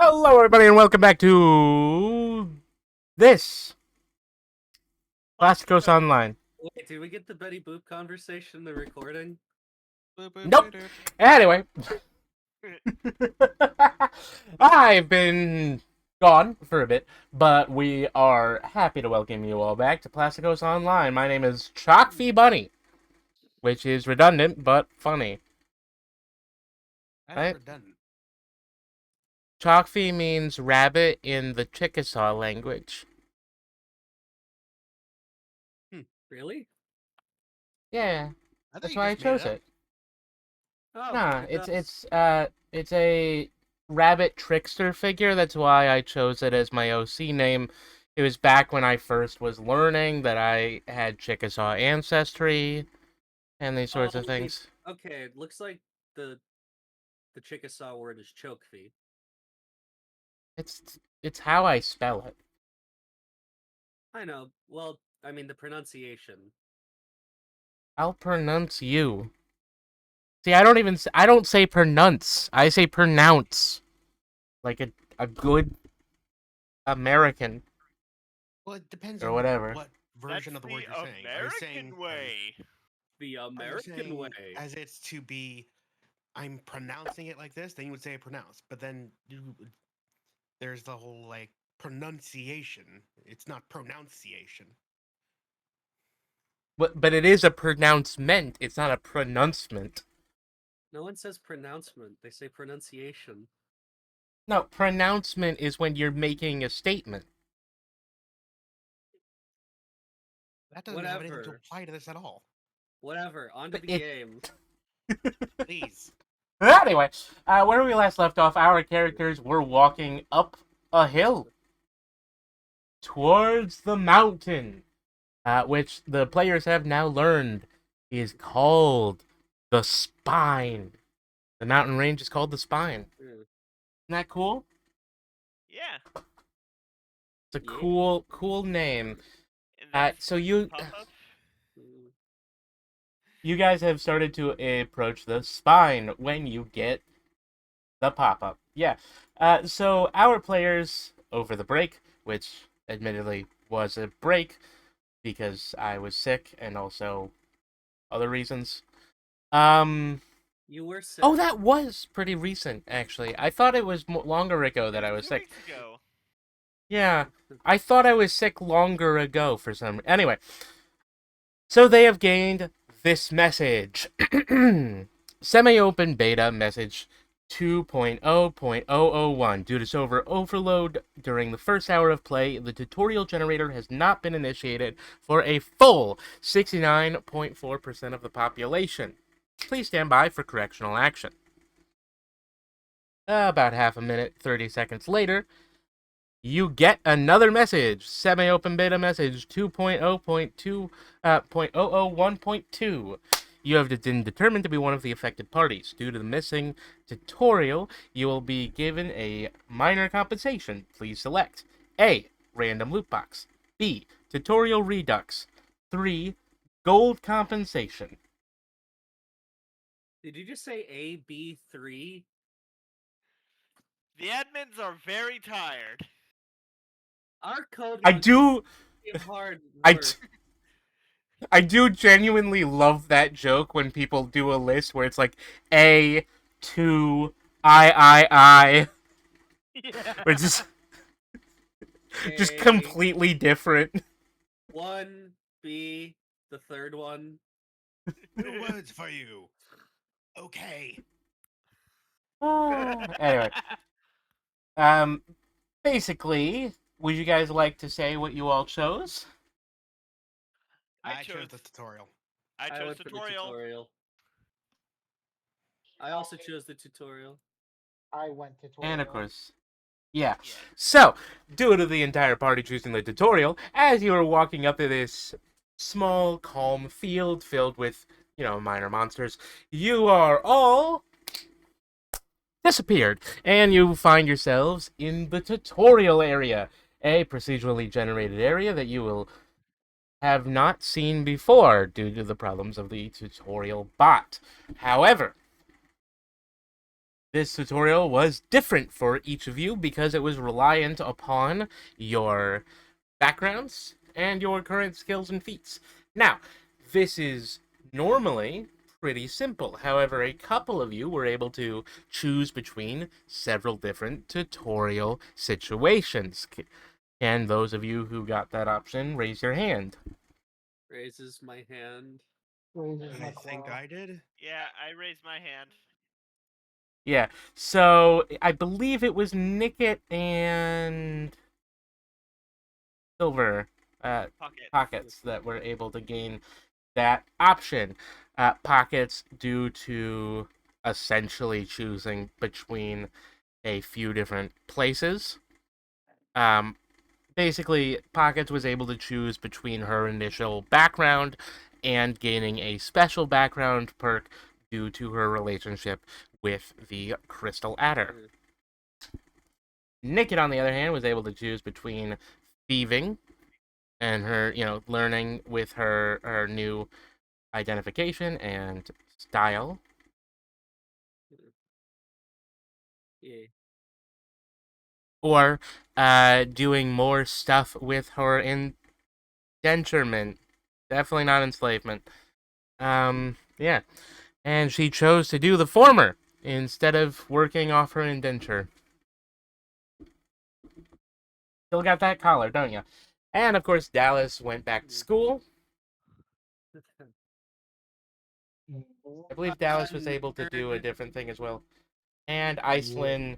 Hello, everybody, and welcome back to this PlastikOS PlastikOS. Online. Wait, did we get the Betty Boop conversation in the recording? Boop, boop, Nope. boop, boop. Anyway, I've been gone for a bit, but we are happy to welcome you all back to PlastikOS Online. My name is Chalkfee Bunny, which is redundant but funny. That's Right? redundant. Chalkfee means rabbit in the Chickasaw language. Really? Yeah, I thought that's you why I just made it chose up. it. Oh, Nah, it it's does. it's a rabbit trickster figure. That's why I chose it as my OC name. It was back when I first was learning that I had Chickasaw ancestry and these sorts of things. Okay, it looks like the the Chickasaw word is chokefee. It's how I spell it. I know. Well, I mean the pronunciation. I'll pronounce you. See, I don't say pronounce. I say pronounce like a good American Well, it depends or on whatever. what That's version of the word the you're saying. Are you saying American way. The are you American saying way. as it's to be? I'm pronouncing it like this. Then you would say pronounce. But then there's the whole like pronunciation. It's not pronunciation. But it is a pronouncement. It's not a pronouncement. No one says pronouncement. They say pronunciation. No, pronouncement is when you're making a statement. That doesn't have anything to Whatever. apply to this at all. Whatever. On to But the it- game. Please. Anyway, where we last left off, our characters were walking up a hill towards the mountain, which the players have now learned is called the Spine. The mountain range is called the Spine. Hmm. Isn't that cool? Yeah. It's a Yeah. cool name. And then So you Hmm. pop-up. you guys have started to approach the Spine when you get the pop-up. Yeah. So our players over the break, which admittedly was a break because I was sick and also other reasons. You were sick. Oh, that was pretty recent actually. I thought it was longer ago that I was 2 sick. weeks ago. Yeah. I thought I was sick longer ago for some. Anyway. So they have gained this message. Semi-open beta message 2.0.001. Due to server overload during the first hour of play, the tutorial generator has not been initiated for a full 69.4% of the population. Please stand by for correctional action. About half a minute, 30 seconds later, you get another message. Semi-open beta message 2.0.2.001.2. You have been determined to be one of the affected parties. Due to the missing tutorial, you will be given a minor compensation. Please select A. Random loot box. B. Tutorial redux. 3. Gold compensation. Did you just say AB3? The admins are very tired. Our code I runs do hard I work. I do genuinely love that joke when people do a list where it's like A, 2, I. Yeah. Where it's just A, completely different. 1B, the third one. No words for you. Okay. Anyway, basically, would you guys like to say what you all chose? I chose the tutorial. I I chose went for the tutorial. tutorial. I also chose the tutorial. I went tutorial. And of course, yeah. Yeah. So, due to the entire party choosing the tutorial, as you are walking up to this small, calm field filled with, minor monsters, you are all disappeared, and you find yourselves in the tutorial area, a procedurally generated area that you will have not seen before due to the problems of the tutorial bot. However, This tutorial was different for each of you because it was reliant upon your backgrounds and your current skills and feats. Now, this is normally pretty simple. However, a couple of you were able to choose between several different tutorial situations. Can those of you who got that option raise your hand? Raises my hand. Raises my I think claw. I did. Yeah, I raised my hand. Yeah, so I believe it was Nickit and Silver Pocket. Pockets that were able to gain that option. Pockets, due to essentially choosing between a few different places. Basically, Pockets was able to choose between her initial background and gaining a special background perk due to her relationship with the Crystal Adder. Nickit, on the other hand, was able to choose between thieving and her, learning with her new identification and style, Yeah. or doing more stuff with her indenturement. Definitely not enslavement. Yeah. And she chose to do the former instead of working off her indenture. Still got that collar, don't you? And of course, Dallas went back to school. I believe Dallas was able to do a different thing as well. And Iceland,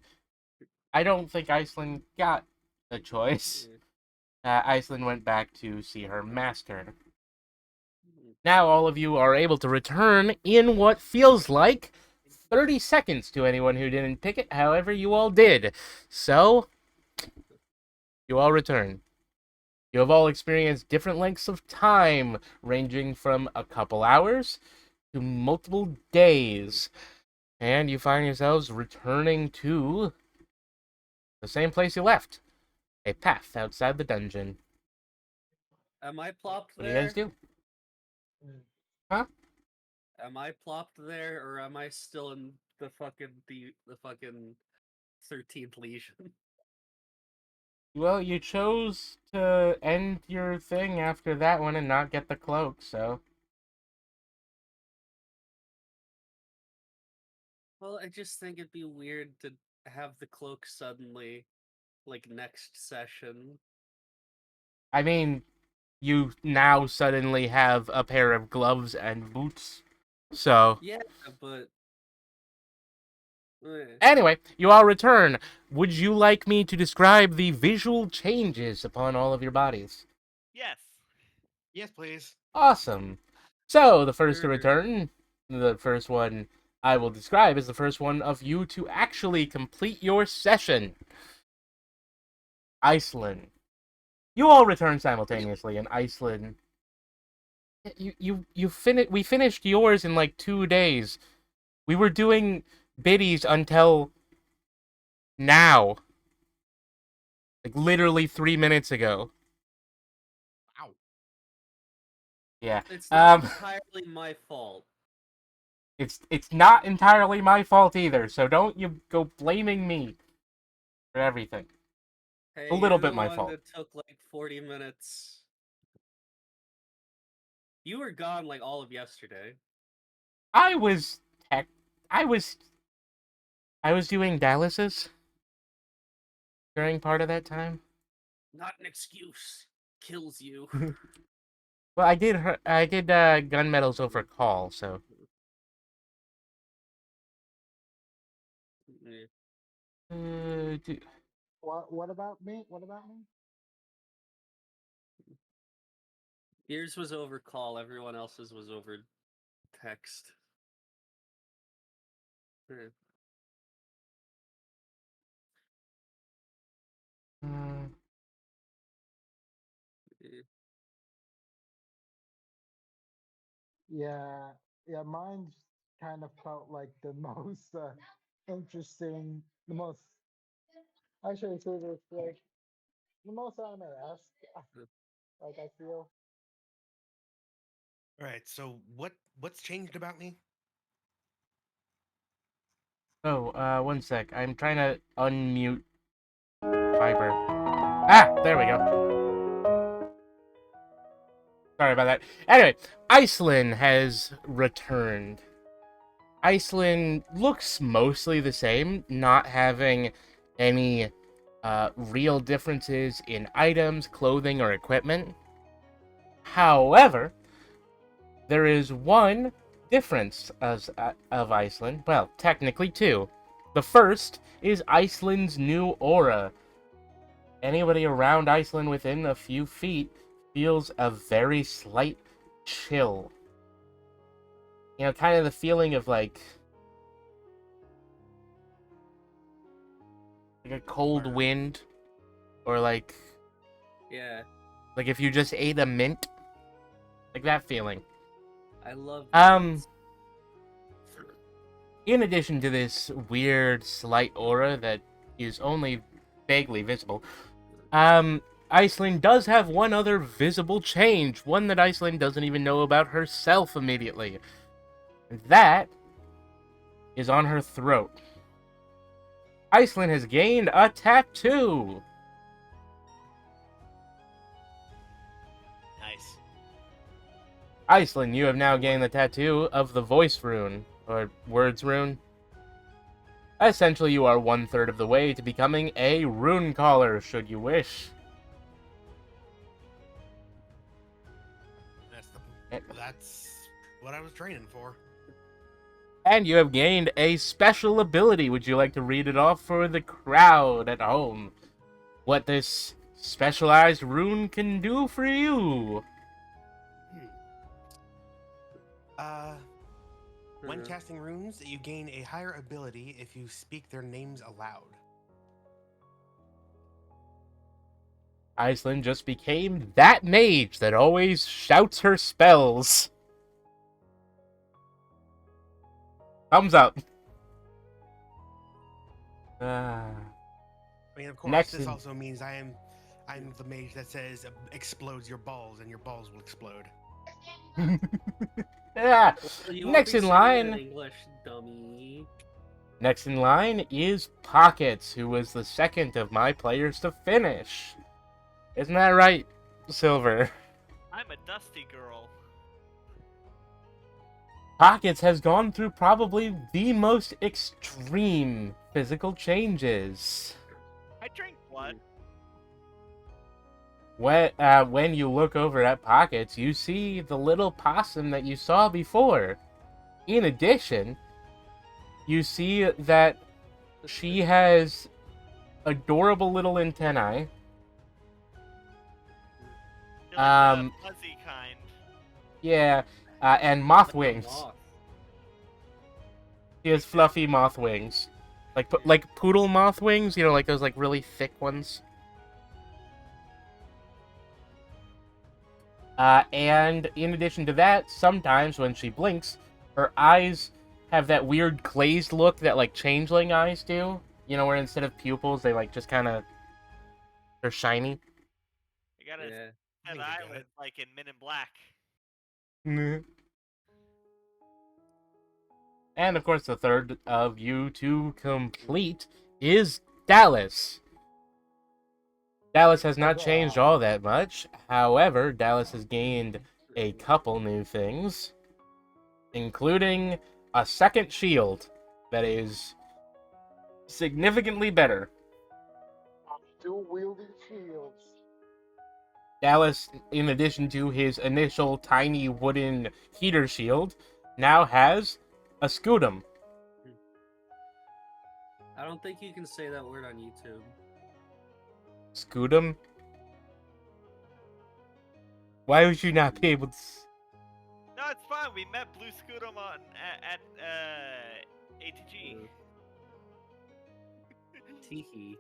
I don't think Iceland got a choice. Iceland went back to see her master. Now all of you are able to return in what feels like 30 seconds to anyone who didn't pick it. However, you all did. So, you all return. You have all experienced different lengths of time, ranging from a couple hours to multiple days. And you find yourselves returning to the same place you left, a path outside the dungeon. Am I plopped What do you guys there? do? Huh? Am I plopped there, or am I still in the fucking 13th Legion? Well, you chose to end your thing after that one and not get the cloak, so. Well, I just think it'd be weird to have the cloak suddenly, like next session. I mean, you now suddenly have a pair of gloves and boots. So, Yeah, but anyway, you all return. Would you like me to describe the visual changes upon all of your bodies? Yes. Yes, please. Awesome. So, the first to Sure. return, the first one I will describe is the first one of you to actually complete your session. Iceland. You all return simultaneously, and Iceland. We finished yours in like 2 days. We were doing biddies until now. Like literally 3 minutes ago. Wow. Yeah. It's not Um entirely my fault. it's not entirely my fault either, so don't you go blaming me for everything. Hey, A little you're bit the my one fault. that took like 40 minutes. You were gone like all of yesterday. I was tech I was I was doing dialysis during part of that time. Not an excuse. Kills you. Well, I did gunmetals over call, so Yeah. do, What about me? What about me? Yours was over call, everyone else's was over text. Yeah. uh, Yeah. Yeah, yeah, mine's kind of felt like the most interesting, the most, I should say this, like, the most anime-esque, like, I feel. All right. So what's changed about me? Oh, one sec. I'm trying to unmute Viber. Ah, there we go. Sorry about that. Anyway, Iceland has returned. Iceland looks mostly the same, not having any real differences in items, clothing, or equipment. However, there is one difference of Iceland. Well, technically two. The first is Iceland's new aura. Anybody around Iceland within a few feet feels a very slight chill. You know, kind of the feeling of like a cold wind, or like Yeah, if you just ate a mint, like that feeling. I love. Um, In addition to this weird slight aura that is only vaguely visible, Iceland does have one other visible change, one that Iceland doesn't even know about herself immediately. And that is on her throat. Iceland has gained a tattoo. Nice. Iceland, you have now gained the tattoo of the voice rune, or words rune. Essentially, you are 1/3 of the way to becoming a rune caller, should you wish. That's what I was training for. And you have gained a special ability. Would you like to read it off for the crowd at home? What this specialized rune can do for you? When casting runes, you gain a higher ability if you speak their names aloud. Iceland just became that mage that always shouts her spells. Thumbs up. I mean, of course, Next this in- also means I'm the mage that says explodes your balls and your balls will explode. Yeah. You won't Next be in saying it line. in English, dummy. Next in line is Pockets, who was the second of my players to finish. Isn't that right, Silver? I'm a dusty girl. Pockets has gone through probably the most extreme physical changes. I drink blood. When you look over at Pockets, you see the little possum that you saw before. In addition, you see that she has adorable little antennae. You're like the fuzzy kind. Yeah, and moth Like a wings. moth. She has fluffy moth wings, like poodle moth wings. You know, like those like really thick ones. And in addition to that, sometimes when she blinks, her eyes have that weird glazed look that like changeling eyes do. You know, where instead of pupils, they like just kind of they're shiny. You got Yeah. an I think I got eyelid it. like in Men in Black. And of course, the third of you to complete is Dallas. Dallas has not changed all that much. However, Dallas has gained a couple new things, including a second shield that is significantly better. Dual wielding shields. Dallas, in addition to his initial tiny wooden heater shield, now has a scutum. I don't think you can say that word on YouTube. Scutum? Why would you not be able to... No, it's fine. We met Blue Scootum at ATG. Teehee.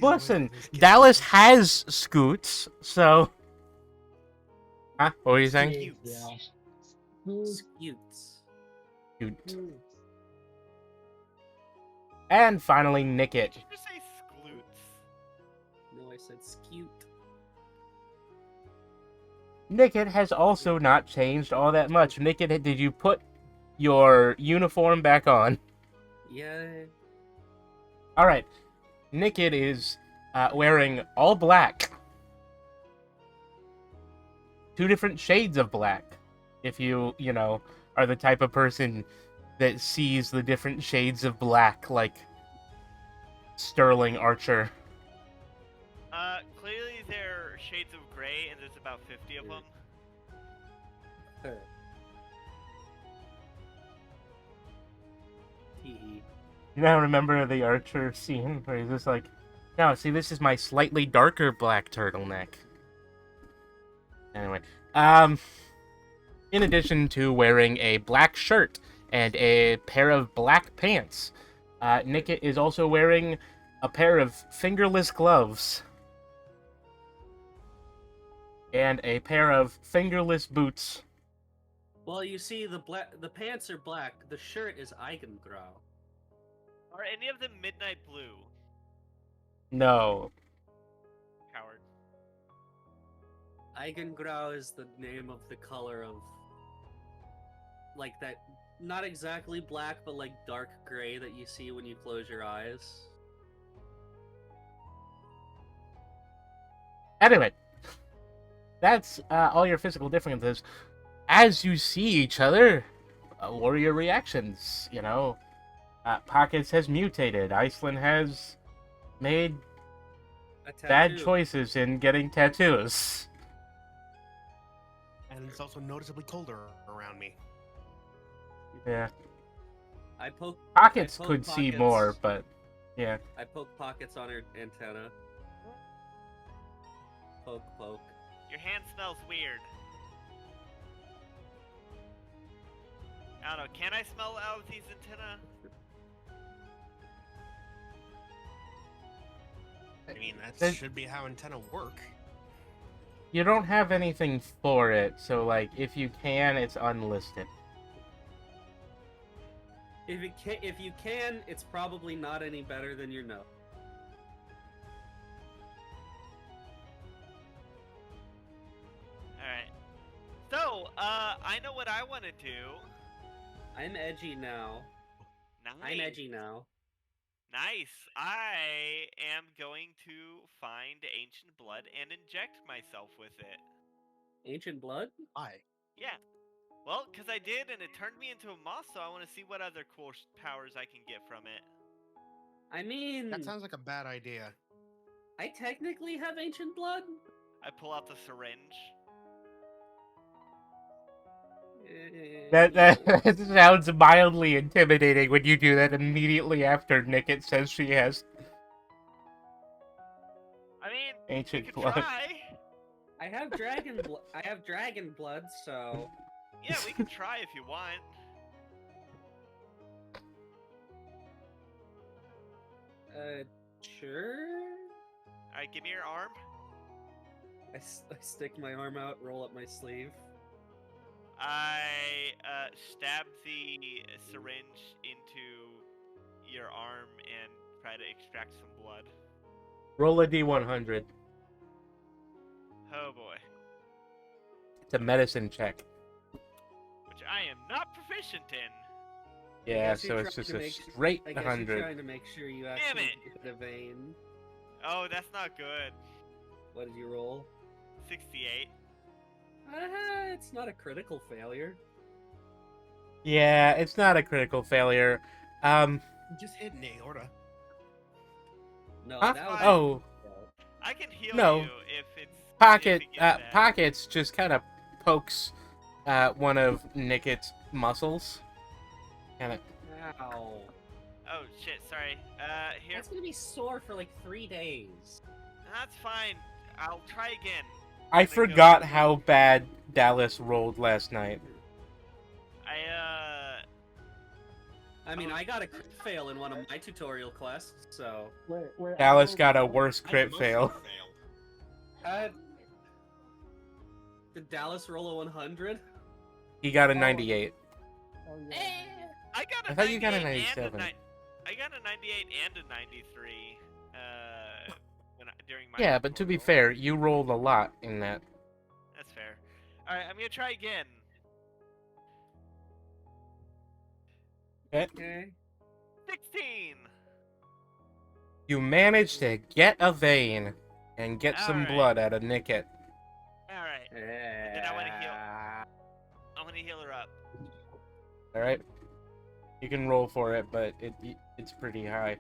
Listen, Dallas has scoots, so... Huh? What were you saying? Scutes. Scutes. Scoot. And finally, Nickit. Did you just say skloots? No, I said scute. Nickit has also not changed all that much. Nickit, did you put your uniform back on? Yeah. All right. Nickit is wearing all black. 2 different shades of black. If you know, are the type of person that sees the different shades of black like Sterling Archer. Clearly they're shades of gray, and there's about 50 of them. Hee. You now remember the Archer scene where he's just like, no, see, this is my slightly darker black turtleneck. Anyway, in addition to wearing a black shirt and a pair of black pants, Nickit is also wearing a pair of fingerless gloves and a pair of fingerless boots. Well, you see, the pants are black. The shirt is Eigengrau. Are any of them midnight blue? No. Coward. Eigengrau is the name of the color of, like, that, not exactly black, but like dark gray that you see when you close your eyes. Anyway, that's all your physical differences. As you see each other, what are your reactions? You know, Pockets has mutated. Iceland has made A bad tattoo. choices in getting tattoos. And it's also noticeably colder around me. Yeah, I Pockets poke could see Pockets. more, but yeah. I poke Pockets on her antenna. Poke, poke. Your hand smells weird. I don't know, can I smell out of these antennae? I mean, that There's- should be how antenna work. You don't have anything for it, so like if you can, it's unlisted. If you can, it's probably not any better than your nose. Alright. So, I know what I want to do. I'm edgy now. Nice. I'm edgy now. Nice. I am going to find ancient blood and inject myself with it. Ancient blood? Why? Yeah. Well, because I did, and it turned me into a moth, so I want to see what other cool powers I can get from it. I mean, That sounds like a bad idea. I technically have ancient blood. I pull out the syringe. That sounds mildly intimidating when you do that immediately after Nickit says she has I mean, ancient we could blood. try. I have dragon blood. I have dragon blood, so Yeah, we can try if you want. sure. Alright, give me your arm. I stick my arm out, roll up my sleeve. I stab the syringe into your arm and try to extract some blood. Roll a d100. Oh boy. It's a medicine check. Which I am not proficient in. Yeah, guess so you're it's trying just to a make- straight I guess you're 100. trying to make sure you Damn actually it! get a vein. Oh, that's not good. What did you roll? 68. It's not a critical failure. Yeah, it's not a critical failure. You just hit an aorta. No, Huh? that was Oh, I can heal No. you if it's Pocket, if it gets bad. Pockets just kind of pokes one of Nickit's muscles. Kind of. Ow. Oh shit, sorry. Here. That's gonna be sore for like 3 days. That's fine. I'll try again. I Gonna go- forgot how bad Dallas rolled last night. I mean, Oh. I got a crit fail in one of my tutorial quests, so. Wait. Dallas got a worse crit fail. Did Dallas roll a 100? He got a 98. Oh yeah. I got a I thought you got a 98 and 97. I got a 98 and a 93. During my Yeah, but to be tutorial. fair, you rolled a lot in that. That's fair. All right, I'm gonna try again. Okay. Okay. 16. You managed to get a vein and get some Alright. blood out of Nicket. All right. And then I wanna heal. I'm gonna heal her up. All right. You can roll for it, but it's pretty high.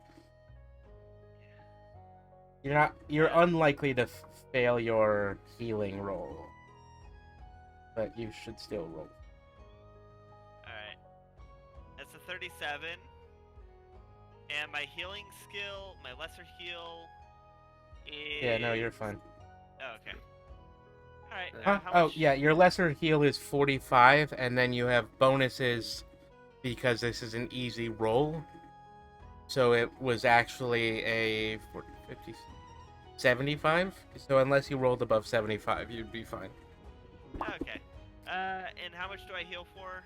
You're unlikely to fail your healing roll, but you should still roll. All right. That's a 37. And my healing skill, my lesser heal, is. Yeah, no, you're fine. Oh, okay. All right. Huh? How Oh, much... yeah, your lesser heal is 45, and then you have bonuses because this is an easy roll. So it was actually a 40, 50, 75. So unless you rolled above 75, you'd be fine. Okay. And how much do I heal for?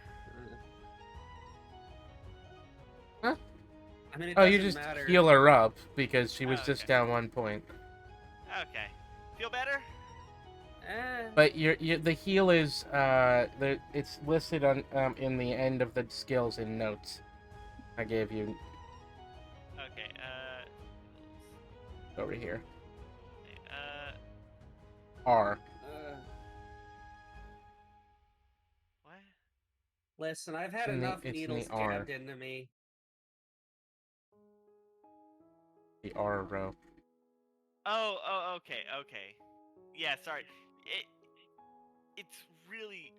I mean, it Oh, you doesn't just matter. heal her up because she was Oh, just okay. down 1 point. Okay. Feel better? But the heal is it's listed on in the end of the skills in notes. I gave you Okay. over here. Uh. R. What? Listen, I've had It's in the- enough it's in the needles R. jabbed into me. The R row. Oh. Oh. Okay. Okay. Yeah. Sorry. It's really,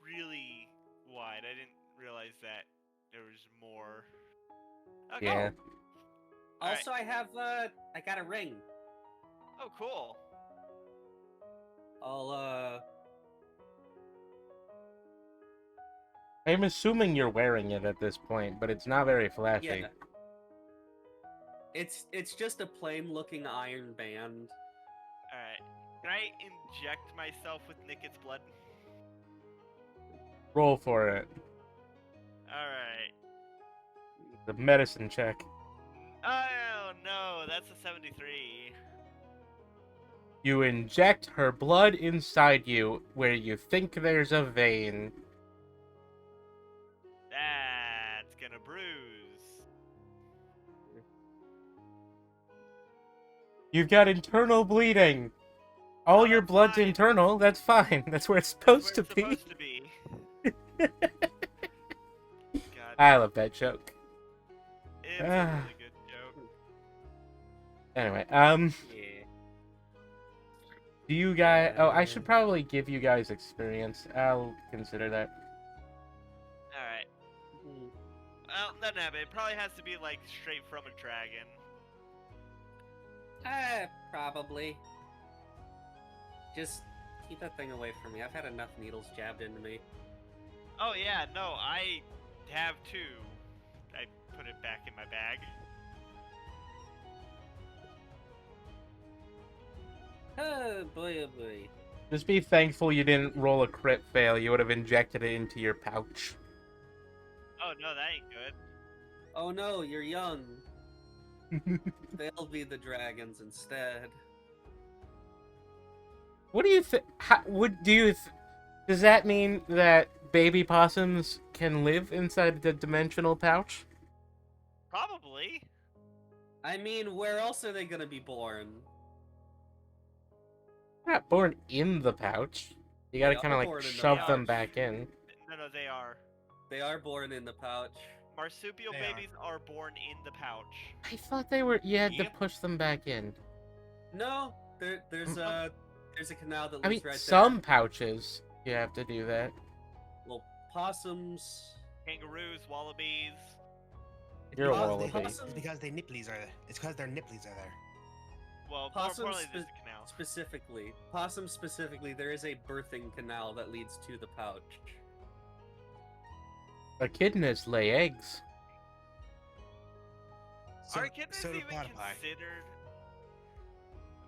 really wide. I didn't realize that there was more. Okay. Yeah. Alright. Also, I got a ring. Oh, cool. I'm assuming you're wearing it at this point, but it's not very flashy. Yeah. It's just a plain looking iron band. Alright. Can I inject myself with Nicket's blood? Roll for it. Alright. The medicine check. Oh no, that's a 73. You inject her blood inside you where you think there's a vein. That's gonna bruise. You've got internal bleeding. All Oh, your that's blood's fine. internal. That's fine. That's where it's supposed Where to it's be. supposed to be. God, I love that joke. it's a really good joke. Anyway, Yeah. do you guys... Oh, I should probably give you guys experience. I'll consider that. Alright. Well, doesn't happen. It probably has to be like straight from a dragon. Probably. Just keep that thing away from me. I've had enough needles jabbed into me. Oh yeah, no, I have two. I put it back in my bag. Oh boy, oh boy. Just be thankful you didn't roll a crit fail. You would have injected it into your pouch. Oh no, that ain't good. Oh no, you're young. They'll be the dragons instead. What do you think? Does that mean that baby possums can live inside the dimensional pouch? Probably. I mean, where else are they gonna be born? They're not born in the pouch. You gotta They kind of are like born in the shove them pouch. back in. No, they are. They are born in the pouch. Marsupial They babies are born in the pouch. I thought they were. You had to Yep. push them back in. No, there's a canal that leads I mean, right some there. pouches you have to do that. Well, possums. Kangaroos, wallabies. You're a because wallaby. It's because they nipplies are there. It's because their nipplies are there. Well, more Possums importantly, there's a canal. Specifically, possums specifically, there is a birthing canal that leads to the pouch. Echidnas lay eggs. Are echidnas so do even platypi. considered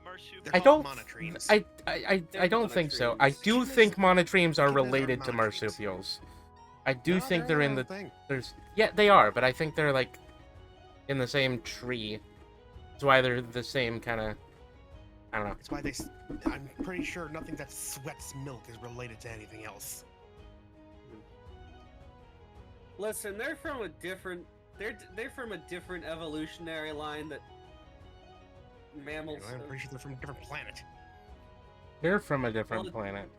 marsupial? They're I called don't. monotremes. I They're don't think so. I monotremes. do Echidnas- think monotremes are echidnas are related to monotremes. marsupials. I do No, think they're in their the. own thing. Yeah, they are, but I think they're like in the same tree. That's why they're the same kind of. I don't know. It's why I'm pretty sure nothing that sweats milk is related to anything else. Listen, they're from a different they're from a different evolutionary line that mammals. I'm pretty sure they're from a different planet. They're from a different Well, planet.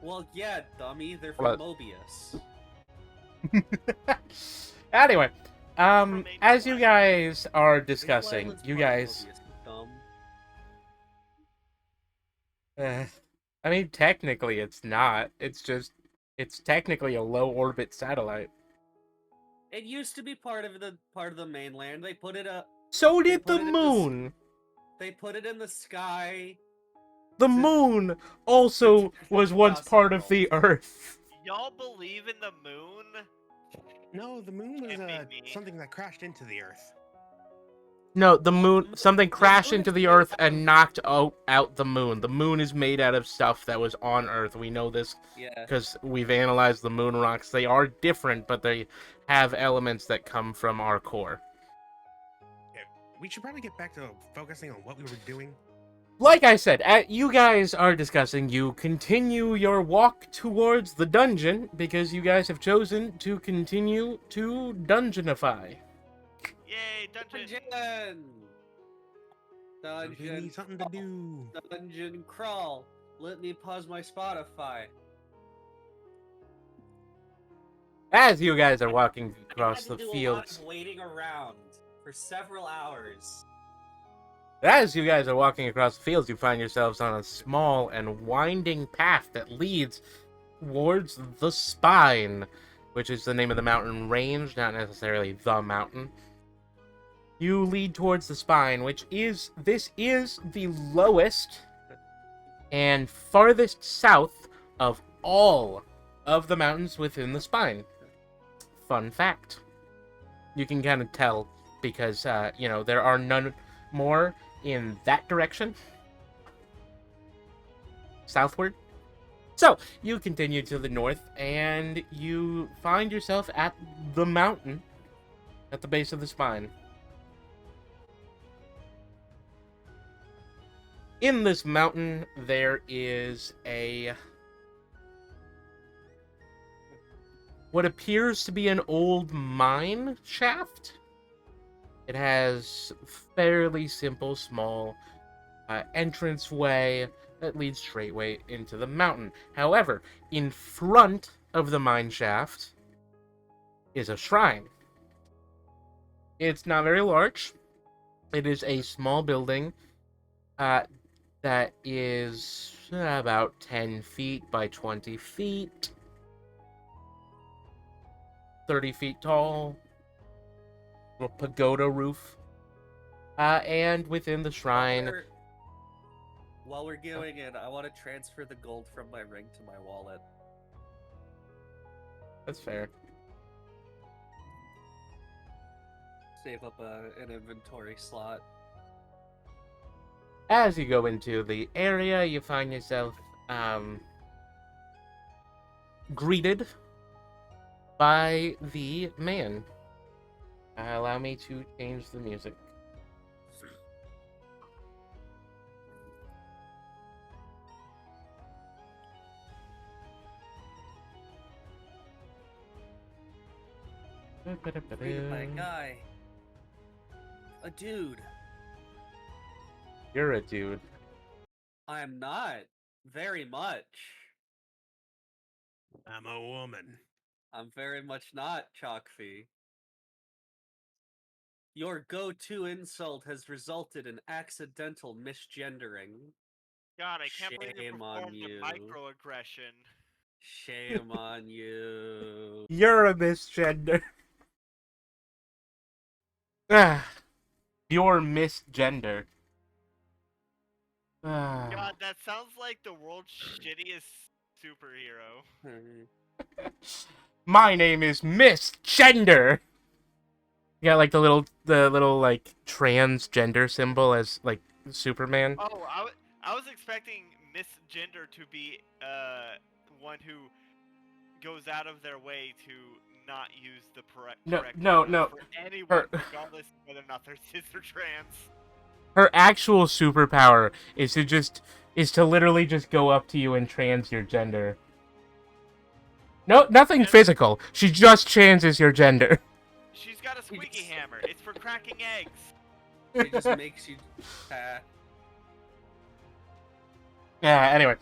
Well, yeah, dummy. They're from Well, Mobius. Anyway, From as you Alien. guys are Angel discussing, Island's you part of guys, Mobius, dumb. I mean, technically it's not. It's technically a low orbit satellite. It used to be part of the mainland. They put it up. So They did the put it in the moon. They put it in the sky. The to- moon also was once part of the Possible. Earth. Y'all believe in the moon? No, the moon was Can't be me. something that crashed into the Earth. No, the moon. Something the crashed moon into is the made Earth out and of- knocked out the moon. The moon is made out of stuff that was on Earth. We know this Yeah. because we've analyzed the moon rocks. They are different, but they have elements that come from our core. We should probably get back to focusing on what we were doing. Like I said, you guys are discussing, you continue your walk towards the dungeon because you guys have chosen to continue to dungeonify. Yay, dungeon! We need something to do. Dungeon crawl. Let me pause my Spotify. As you guys are walking across I the had to do fields, a lot of waiting around for several hours. as you guys are walking across the fields, you find yourselves on a small and winding path that leads towards the Spine, which is the name of the mountain range, not necessarily the mountain. You lead towards the Spine, this is the lowest and farthest south of all of the mountains within the Spine. Fun fact. You can kind of tell because, there are none more in that direction. Southward. So, you continue to the north, and you find yourself at the mountain at the base of the Spine. In this mountain, there is what appears to be an old mine shaft. It has fairly simple, small entranceway that leads straightway into the mountain. However, in front of the mine shaft is a shrine. It's not very large. It is a small building that is about 10 feet by 20 feet, 30 feet tall, a pagoda roof, and within the shrine... While we're going in, I want to transfer the gold from my ring to my wallet. That's fair. Save up an inventory slot. As you go into the area, you find yourself greeted by the man. Allow me to change the music. Greeted by a guy. A dude. You're a dude. I am not. Very much. I'm a woman. I'm very much not, Chalkfee. Your go-to insult has resulted in accidental misgendering. God, I can't believe you Shame on performed you. a microaggression. Shame on you. You're a misgender. You're misgender. God, that sounds like the world's shittiest superhero. My name is Misgender. You got like the little like transgender symbol as like Superman. Oh, I was expecting misgender to be one who goes out of their way to not use the correct No, pronoun for anyone, regardless of whether or not they're cis or trans. Her actual superpower is to literally just go up to you and trans your gender. No, nothing physical. She just changes your gender. She's got a We squeaky just- hammer. It's for cracking eggs. It just makes you. Yeah, anyway.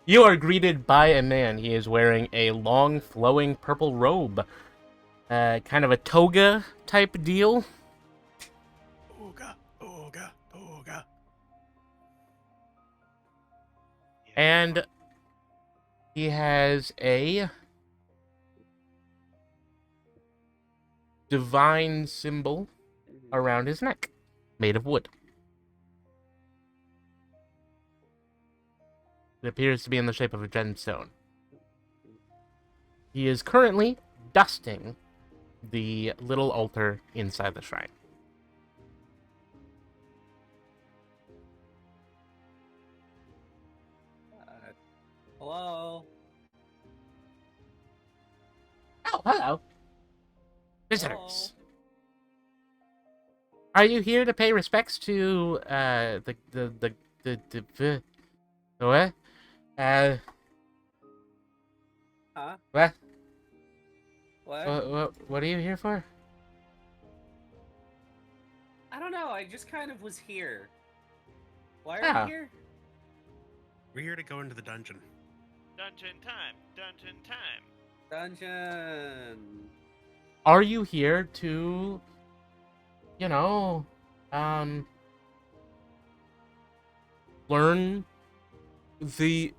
You are greeted by a man. He is wearing a long, flowing purple robe. Kind of a toga type deal. Ooga, ooga, ooga. And he has a divine symbol around his neck, made of wood. It appears to be in the shape of a gemstone. He is currently dusting the little altar inside the shrine. Hello. Oh, hello. Visitors. Are you here to pay respects to the what? Huh? What? What? What are you here for? I don't know. I just kind of was here. Why are Ah. we here? We're here to go into the dungeon. Dungeon time. Dungeon time. Dungeon. Are you here to, you know, learn the,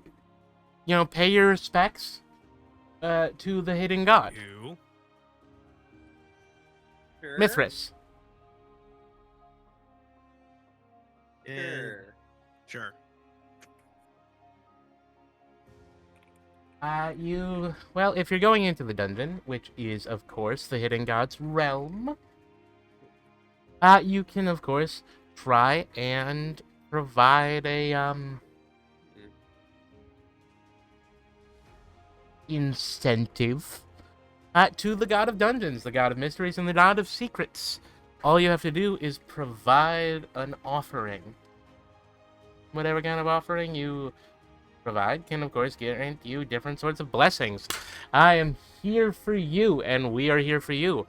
pay your respects, to the hidden god, You? Sure. Mithras? Sure. Sure. Well, if you're going into the dungeon, which is, of course, the hidden god's realm, you can, of course, try and provide a, incentive, to the god of dungeons, the god of mysteries, and the god of secrets. All you have to do is provide an offering. Whatever kind of offering you provide can, of course, guarantee you different sorts of blessings. I am here for you, and we are here for you.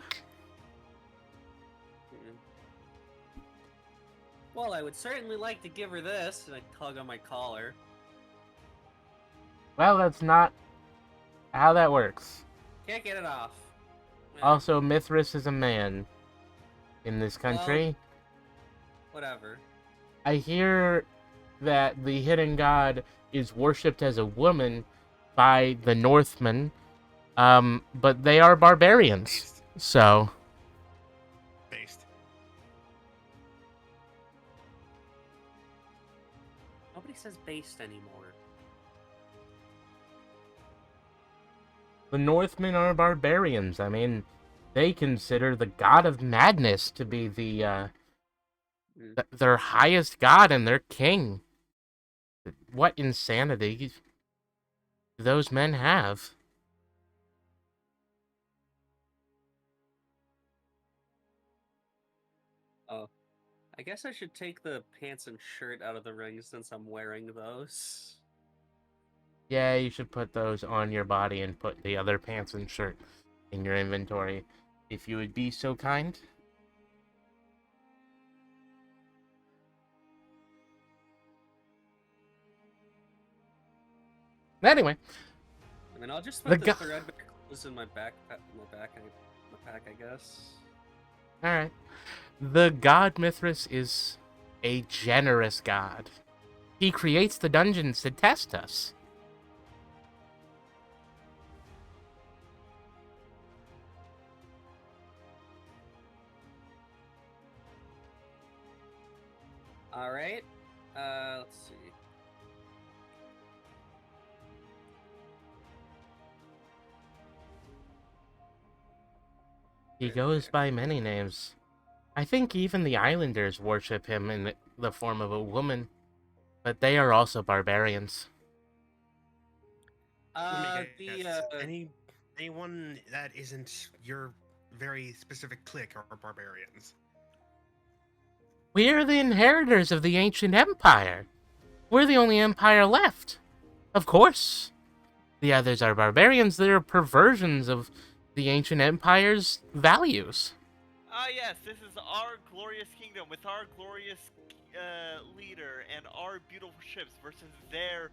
Well, I would certainly like to give her this, and I tug on my collar. Well, that's not how that works. Can't get it off. Also, Mithras is a man in this country. Whatever. I hear that the hidden god is worshipped as a woman by the Northmen, but they are barbarians, Based. so... Based. Nobody says based anymore. The Northmen are barbarians. I mean, they consider the god of madness to be their highest god and their king. What insanity do those men have? Oh. I guess I should take the pants and shirt out of the ring since I'm wearing those. Yeah, you should put those on your body and put the other pants and shirt in your inventory, if you would be so kind. Anyway, I mean, I'll just The put the go- threadbare clothes in my pack, I guess. alright. The god Mithras is a generous god. He creates the dungeons to test us. Alright. Let's see. He goes by many names. I think even the islanders worship him in the form of a woman, but they are also barbarians. Let me The, guess. Anyone that isn't your very specific clique are barbarians. We're the inheritors of the ancient empire. We're the only empire left. Of course. The others are barbarians. They're perversions of the ancient empire's values. Ah, yes, this is our glorious kingdom with our glorious leader and our beautiful ships versus their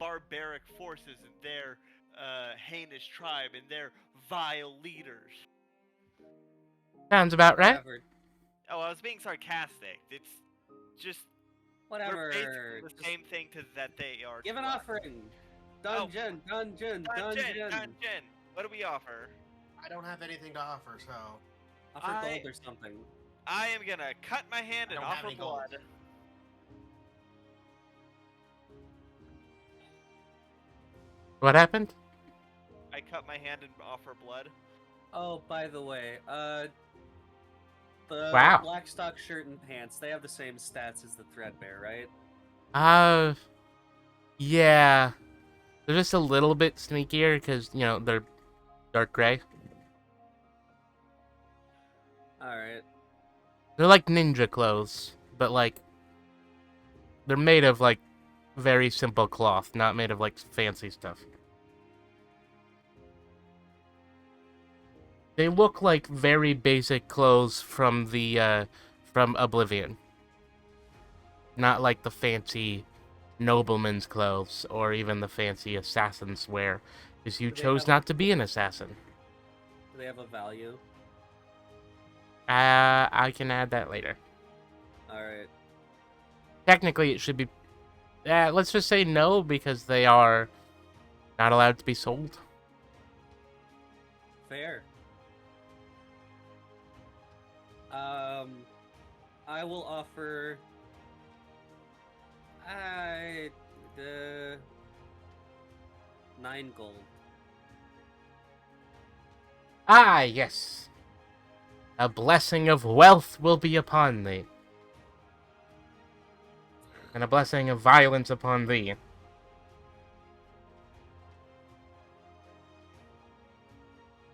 barbaric forces and their heinous tribe and their vile leaders. Sounds about right. Whatever. Oh, I was being sarcastic. It's just we're Whatever. basically the Just same thing that they are. give to an us. offering. Oh, Dungeon. Dungeon. What do we offer? I don't have anything to offer, so Offer I- gold or something. I am gonna cut my hand I and don't have offer any gold. blood. What happened? I cut my hand and offer blood. Oh, by the way, the Wow. Blackstock shirt and pants, they have the same stats as the Threadbare, right? Yeah. They're just a little bit sneakier because, you know, they're dark gray. Alright. They're like ninja clothes, but like they're made of like very simple cloth, not made of like fancy stuff. They look like very basic clothes from the from Oblivion. Not like the fancy nobleman's clothes or even the fancy assassin's wear, because you Do they chose have- not to be an assassin. Do they have a value? I can add that later. Alright. Technically, it should be. Let's just say no, because they are not allowed to be sold. Fair. I will offer. The 9 gold. Ah, yes. A blessing of wealth will be upon thee, and a blessing of violence upon thee.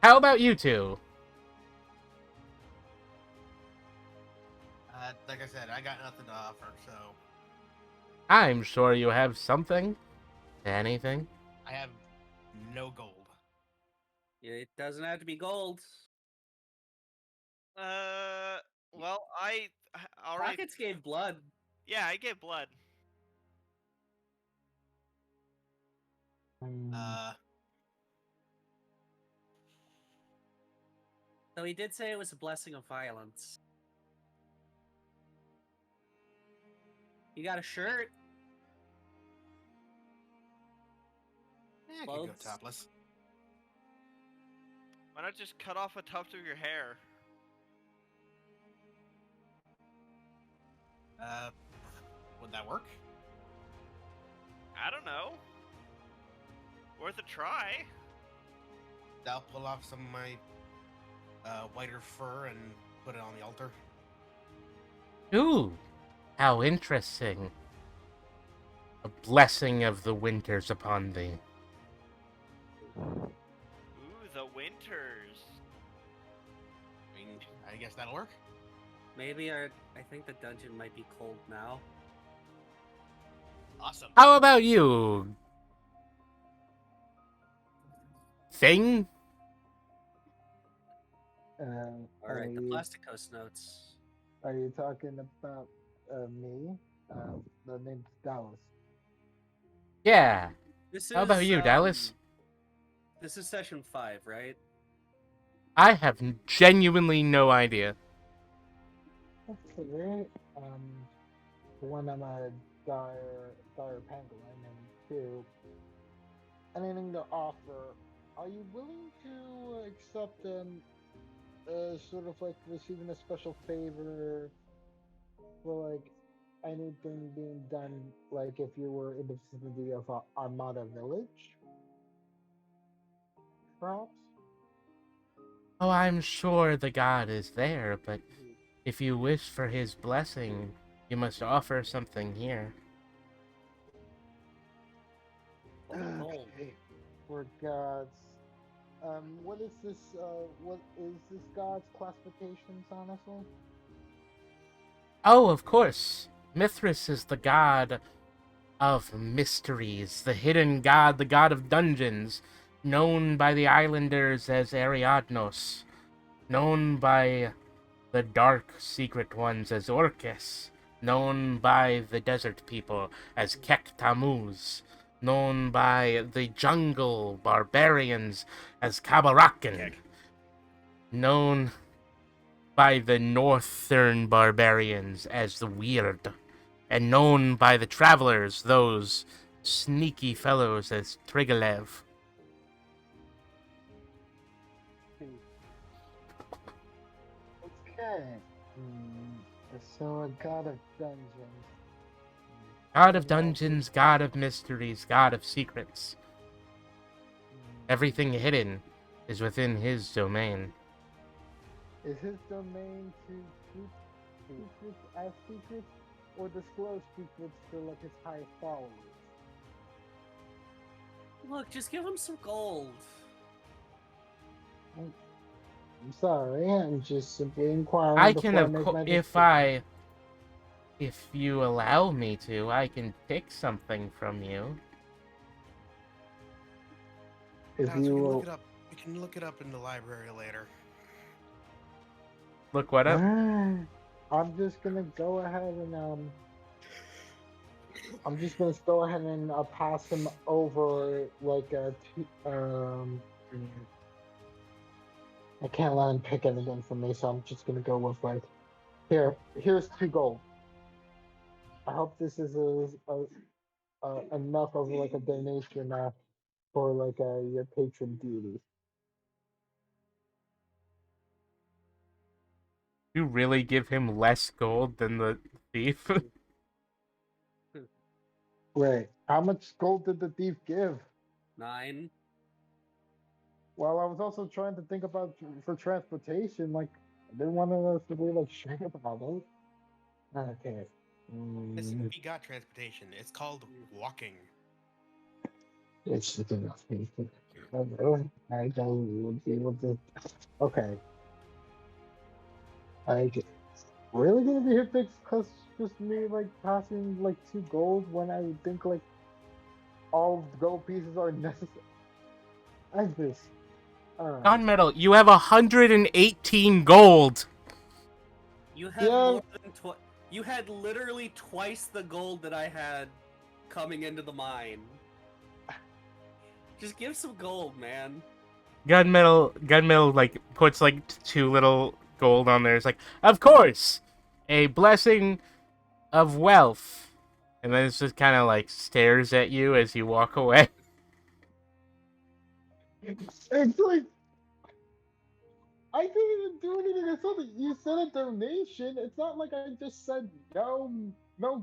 How about you two? like I said, I got nothing to offer, so I'm sure you have something. Anything? I have no gold. It doesn't have to be gold. Well, I already. Pockets gave blood. Yeah, I gave blood. So he did say it was a blessing of violence. You got a shirt? I could go Clothes? topless. Why not just cut off a tuft of your hair? Would that work? I don't know. Worth a try. I'll pull off some of my whiter fur and put it on the altar. Ooh, how interesting. A blessing of the winters upon thee. Ooh, the winters. I mean, I guess that'll work. Maybe I think the dungeon might be cold now. Awesome. How about you? Thing? Alright, the PlastikOS notes. Are you talking about me? The name's Dallas. Yeah. This How about you, Dallas? This is session 5, right? I have genuinely no idea. Okay. One, I'm a dire pangolin, and two, anything to offer. Are you willing to accept sort of like receiving a special favor for like anything being done, like if you were in the vicinity of Armada Village, perhaps? Oh, I'm sure the god is there, but if you wish for his blessing, you must offer something here. Gold. Okay. For gods. What is this? What is this god's classifications? Honestly. Oh, of course. Mithras is the god of mysteries, the hidden god, the god of dungeons. known by the islanders as Ariadnos, known by the dark secret ones as Orcus, known by the desert people as Kek Tammuz, known by the jungle barbarians as Kabarakan, Kek. known by the northern barbarians as the Weird, and known by the travelers, those sneaky fellows, as Trigalev. Okay. So a god of dungeons. God of dungeons, god of mysteries, god of secrets. Everything hidden is within his domain. Is his domain to keep secrets as secrets, or disclose secrets to like his highest followers? Look, just give him some gold. I'm sorry, I'm just simply inquiring I before can, I make my decision. if you allow me to, I can pick something from you. If Guys, we you can will... look it up. We can look it up in the library later. Look what up? I'm just gonna go ahead and pass him over like I can't let him pick anything from me, so I'm just gonna go with like here's 2 gold. I hope this is enough of like a donation for like your patron deity. You really give him less gold than the thief? Wait, how much gold did the thief give? 9. Well, I was also trying to think about for transportation. Like, I didn't want us to be like straight about it. Okay. Listen, we got transportation. It's called walking. It's enough. I don't be able to. Okay. I just really gonna be here fixed because just me like passing like 2 gold when I think like all the gold pieces are necessary. I just. Alright. Gunmetal, you have 118 gold! You had Yeah. more than you had literally twice the gold that I had coming into the mine. Just give some gold, man. Gunmetal, like, puts, like, 2 little gold on there. It's like, of course! A blessing of wealth. And then it's just kind of, like, stares at you as you walk away. It's like I didn't even do anything. I saw that you said a donation. It's not like I just said no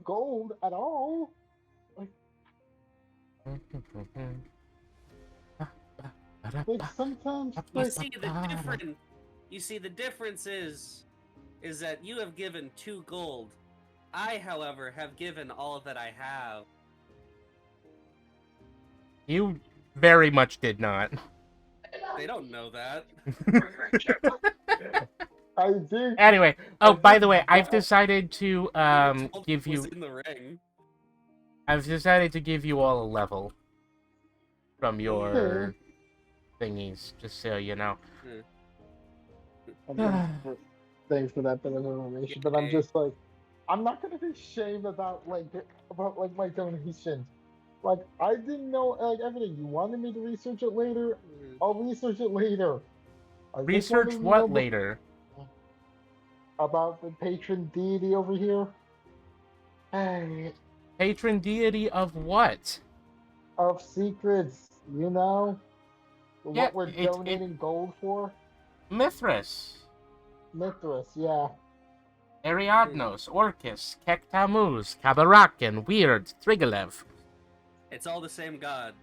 gold at all. Like sometimes, You like see the difference is that you have given 2 gold. I, however, have given all that I have. You very much did not. They don't know that. I did. Anyway, oh, by the way, I've decided to Told give was you in the ring. I've decided to give you all a level from your thingies, just so you know. Thanks for that bit of information, but I'm just like, I'm not gonna be shamed about like my donation. Like I didn't know like everything. You wanted me to research it later. I'll research it later. I just Research wanted to what know later? about the patron deity over here. Hey, Patron deity of what? of secrets, you know, Yeah, what we're donating gold for. Mithras, Mithras, yeah. Ariadnos, Orcus, Kek Tammuz, Kabarakan, Weird, Trigalev. It's all the same god.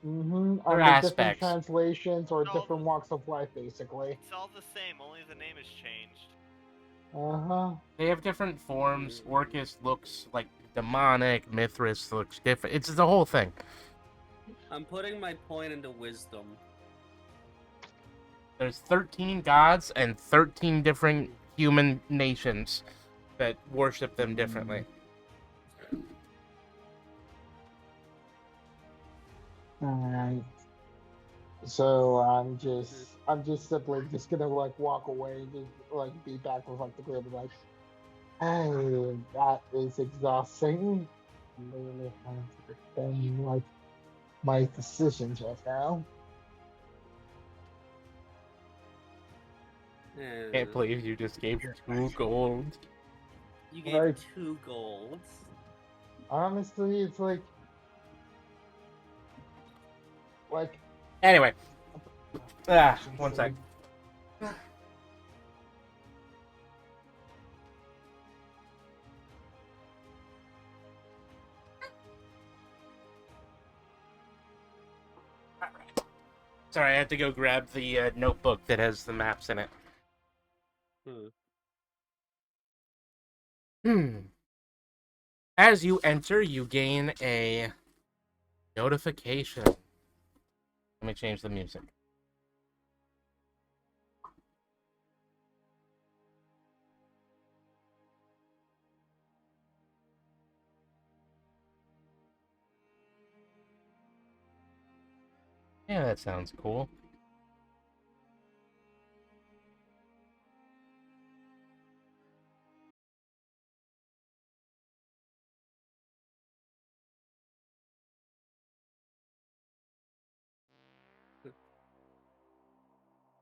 Mm-hmm. Other Under different aspects. translations or No. different walks of life, basically. It's all the same, only the name has changed. Uh-huh. They have different forms. Orcus looks like demonic. Mithras looks different. It's the whole thing. I'm putting my point into wisdom. There's 13 gods and 13 different human nations that worship them differently. Alright. So I'm just simply just gonna like walk away and just like be back with like the group like, hey, that is exhausting. Literally having to defend like my decisions right now. Can't Eh, believe you just gave You're 2 gold. you gave Like 2 golds. honestly, it's like Anyway, Actions. one sec. Sorry, I had to go grab the notebook that has the maps in it. Hmm. As you enter, you gain a notification. Let me change the music. Yeah, that sounds cool.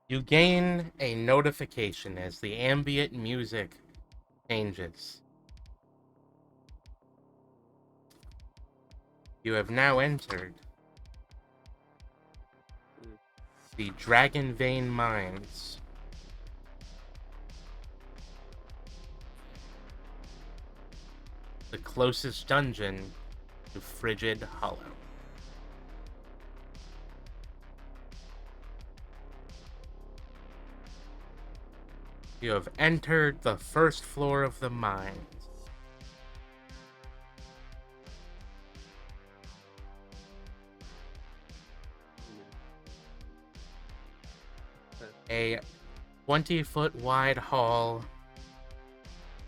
You gain a notification as the ambient music changes. You have now entered the Dragon Vein Mines. The closest dungeon to Frigid Hollow. You have entered the first floor of the mines. A 20-foot wide hall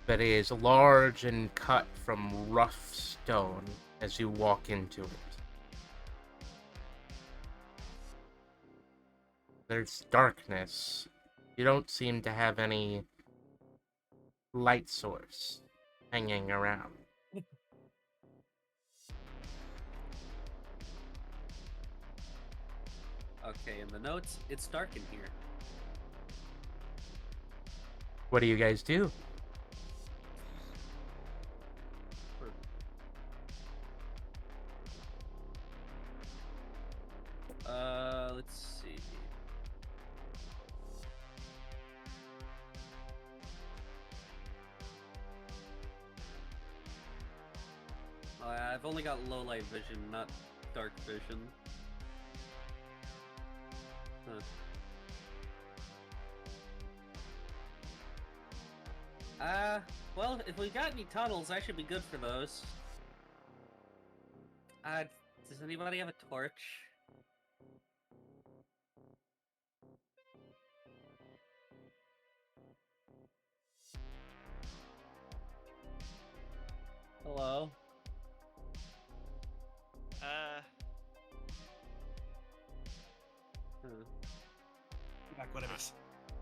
that is large and cut from rough stone as you walk into it. There's darkness. You don't seem to have any light source hanging around. Okay, in the notes, it's dark in here. What do you guys do? Let's see. I've only got low light vision, not dark vision. Well, if we got any tunnels, I should be good for those. Does anybody have a torch? Hello? Back what I miss.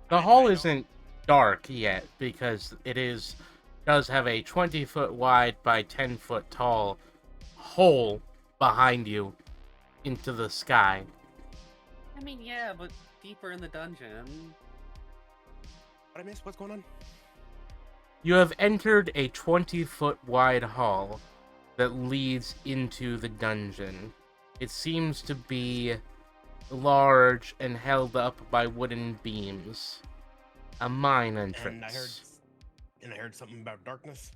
The I hall know. isn't dark yet because does have a 20-foot wide by 10-foot tall hole behind you into the sky. I mean, yeah, but deeper in the dungeon. What I miss? What's going on? You have entered a 20-foot wide hall that leads into the dungeon. It seems to be large and held up by wooden beams. A mine entrance. And I heard something about darkness.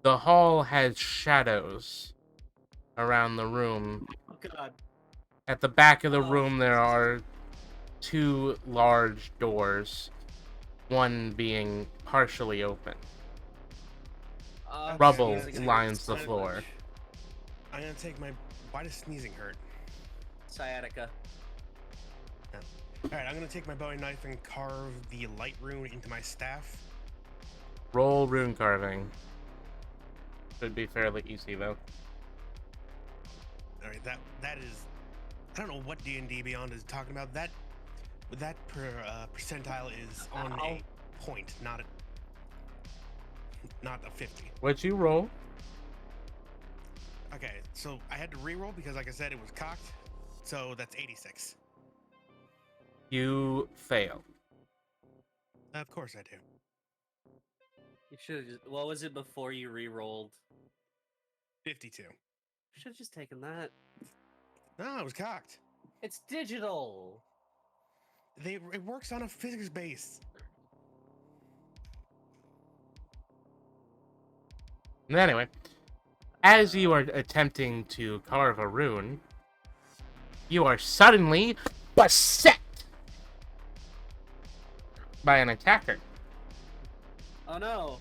The hall has shadows around the room. Oh god. At the back of the Oh. room, there are 2 large doors, one being partially open. Rubble sneezing lines hurts the so floor. much. I'm gonna take my. Why does sneezing hurt? Sciatica. Alright, I'm gonna take my bowie knife and carve the light rune into my staff. Roll rune carving. Should be fairly easy though. Alright, don't know what D&D Beyond is talking about. That percentile is on a point, not a 50. What'd you roll? Okay, so I had to re-roll because, like I said, it was cocked. So that's 86. You fail. Of course I do. You should have just. What was it before you re-rolled? 52. You should have just taken that. No, it was cocked. It's digital. It works on a physics base. Anyway, as you are attempting to carve a rune, you are suddenly beset by an attacker. Oh no.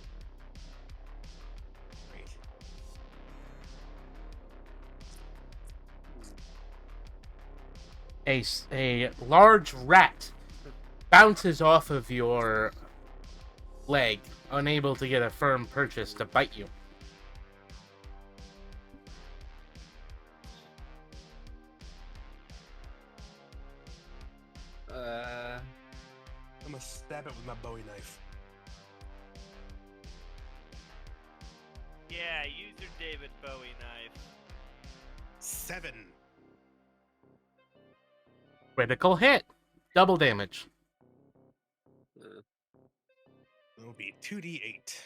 Great. A large rat bounces off of your leg, unable to get a firm purchase to bite you. I'm gonna stab it with my Bowie knife. Yeah, use your David Bowie knife. 7. Critical hit. Double damage. It'll be 2d8.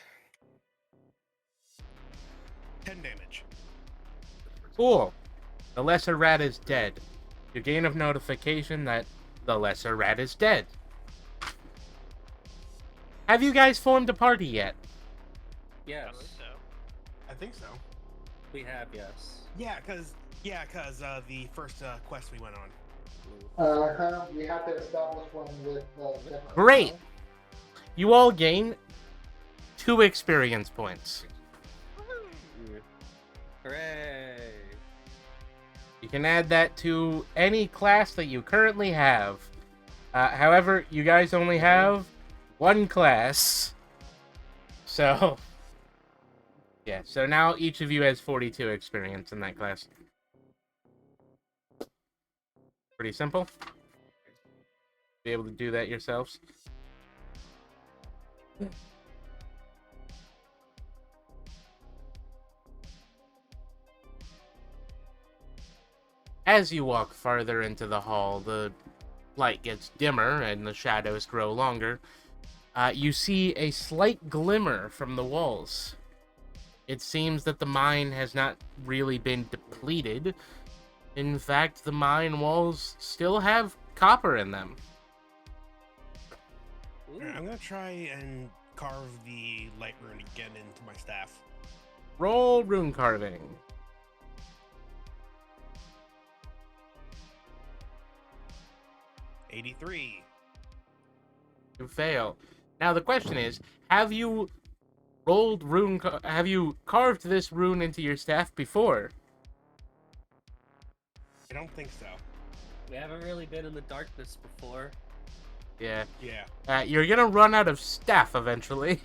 10 damage. Cool. The lesser rat is dead. You gain a notification that the lesser rat is dead. Have you guys formed a party yet? Yes, So, I think so. we have. Yes. Yeah, cause the first quest we went on. We have to establish one with. Great. You all gain 2 experience points. Hooray! You can add that to any class that you currently have. However, you guys only have 1 class. So, yeah. So now each of you has 42 experience in that class. Pretty simple. Be able to do that yourselves. As you walk farther into the hall, the light gets dimmer and the shadows grow longer. You see a slight glimmer from the walls. It seems that the mine has not really been depleted. In fact, the mine walls still have copper in them. Alright, I'm gonna try and carve the light rune again into my staff. Roll rune carving. 83. You fail. Now the question is, have you rolled rune? Have you carved this rune into your staff before? I don't think so. We haven't really been in the darkness before. Yeah. Yeah. You're gonna run out of staff eventually.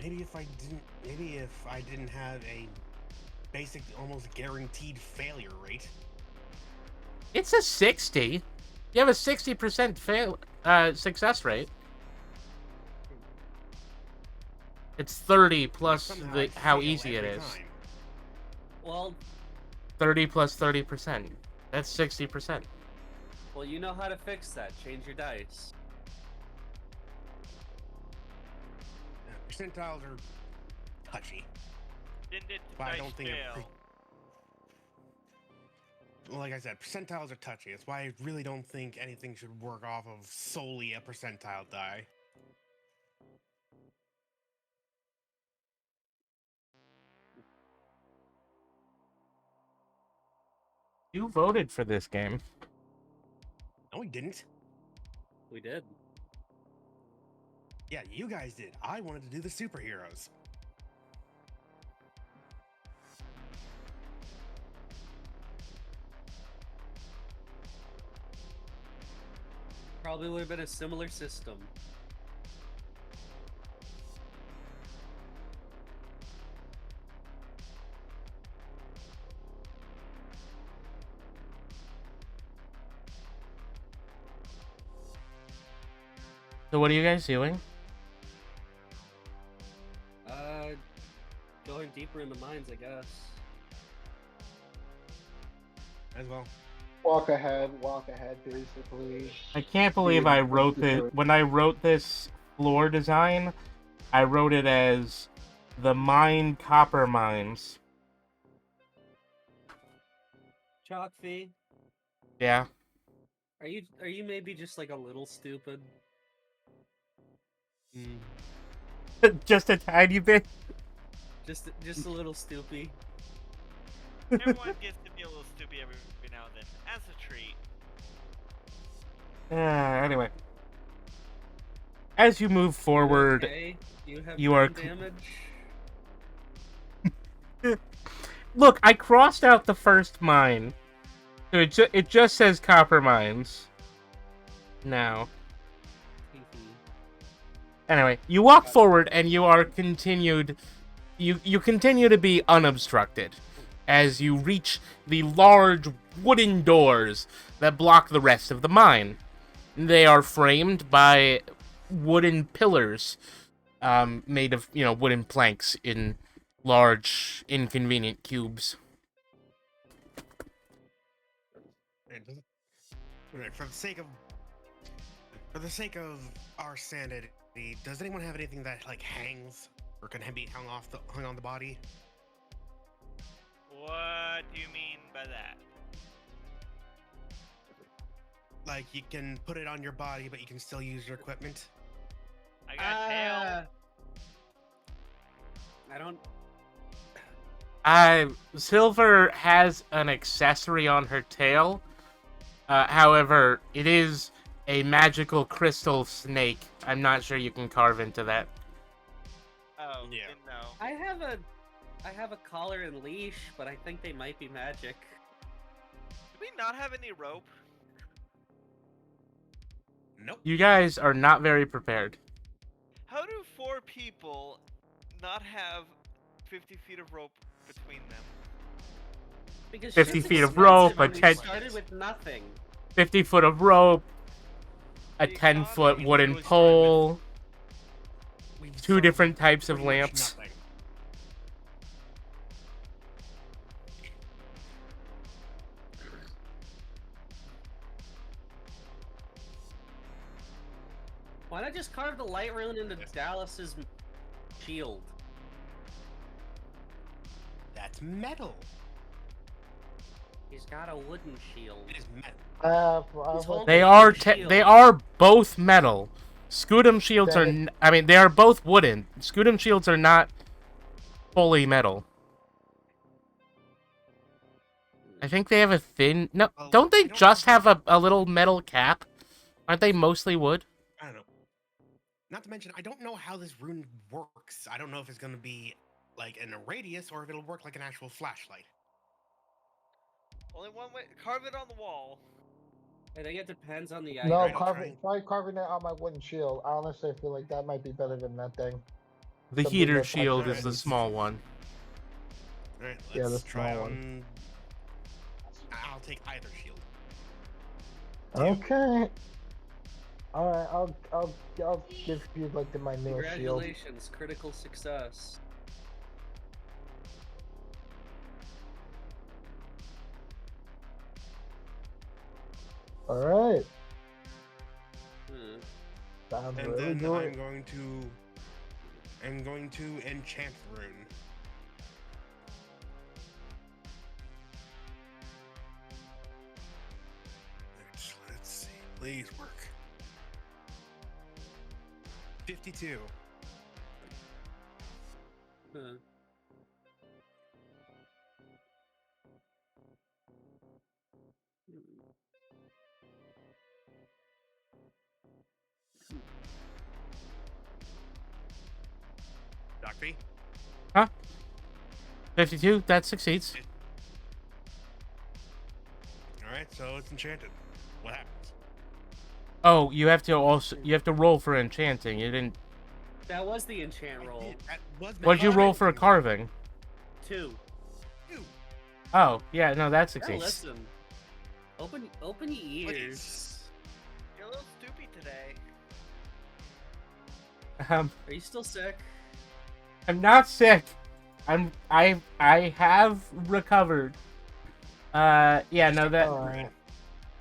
Maybe if I didn't have a basic, almost guaranteed failure rate. It's a 60. You have a 60% success rate. It's 30 plus Somehow I how fail easy it every is. time. Well, 30 plus 30%. That's 60%. well, you know how to fix that. Change your dice. Percentiles are touchy. didn't it But I dice don't think fail? like I said, percentiles are touchy. That's why I really don't think anything should work off of solely a percentile die. You voted for this game. No, we didn't. We did. Yeah, you guys did. I wanted to do the superheroes. Probably would have been a similar system. So what are you guys doing? Going deeper in the mines, I guess. As well. Walk ahead, basically. I can't believe I wrote Deeper. when I wrote this floor design, I wrote it as the mine copper mines. Chalk fee. Yeah. Are you maybe just like a little stupid? Just a tiny bit. Just a little stoopy. Everyone gets to be a little stupid every now and then, as a treat. Anyway. As you move forward, Okay. You you have are burn damage. Look, I crossed out the first mine. So it just says copper mines. Now. Anyway, you walk forward and you are continued. You continue to be unobstructed as you reach the large wooden doors that block the rest of the mine. They are framed by wooden pillars, made of wooden planks in large, inconvenient cubes. Alright, for the sake of our sanity, does anyone have anything that like hangs or can be hung on the body? What do you mean by that? Like you can put it on your body, but you can still use your equipment. I got tail. I don't. Silver has an accessory on her tail. However, it is a magical crystal snake. I'm not sure you can carve into that. Oh, Yeah. didn't know. I have a collar and leash, but I think they might be magic. Do we not have any rope? Nope. You guys are not very prepared. How do 4 people not have 50 feet of rope between them? Because 50 shit's feet of expensive rope, and a we 10 started with nothing. 50 foot of rope, a The 10-foot economy wooden literally started with- pole, We 2 started different types of pretty much lamps. nothing. Why not just carve the light rune into Yes. Dallas's shield? That's metal. He's got a wooden shield. It is metal. He's holding They a are shield. they are both metal. Scudam shields are Then I mean, they are both wooden. Scudam shields are not fully metal. I think they have a thin... No, Well, don't they you know just what? have a little metal cap? Aren't they mostly wood? I don't know. Not to mention, I don't know how this rune works. I don't know if it's going to be like in a radius or if it'll work like an actual flashlight. Only one way. Carve it on the wall. I think it depends on the No, item. I'll try carving it on my wooden shield. I honestly feel like that might be better than that thing. The Something heater that's shield actually is the used. small one. All right, Yeah, let's the try small on. one. I'll take either shield. Okay. All right, I'll give you like my new shield. Congratulations, critical success. All right. Hmm. Sounds And really then good. I'm going to enchant the rune. Let's see. Please work. 52. Huh. Doc V? 52, that succeeds. Alright, so it's enchanted. What happens? Oh, you have to roll for enchanting. You didn't... That was the enchant roll. That was What'd you roll for a carving? carving? 2. Two. Oh, yeah, no, that Now succeeds. listen. Open your ears. You're a little stupid today. Um, Are you still sick? I'm not sick. I have recovered. Yeah, no, that Alright.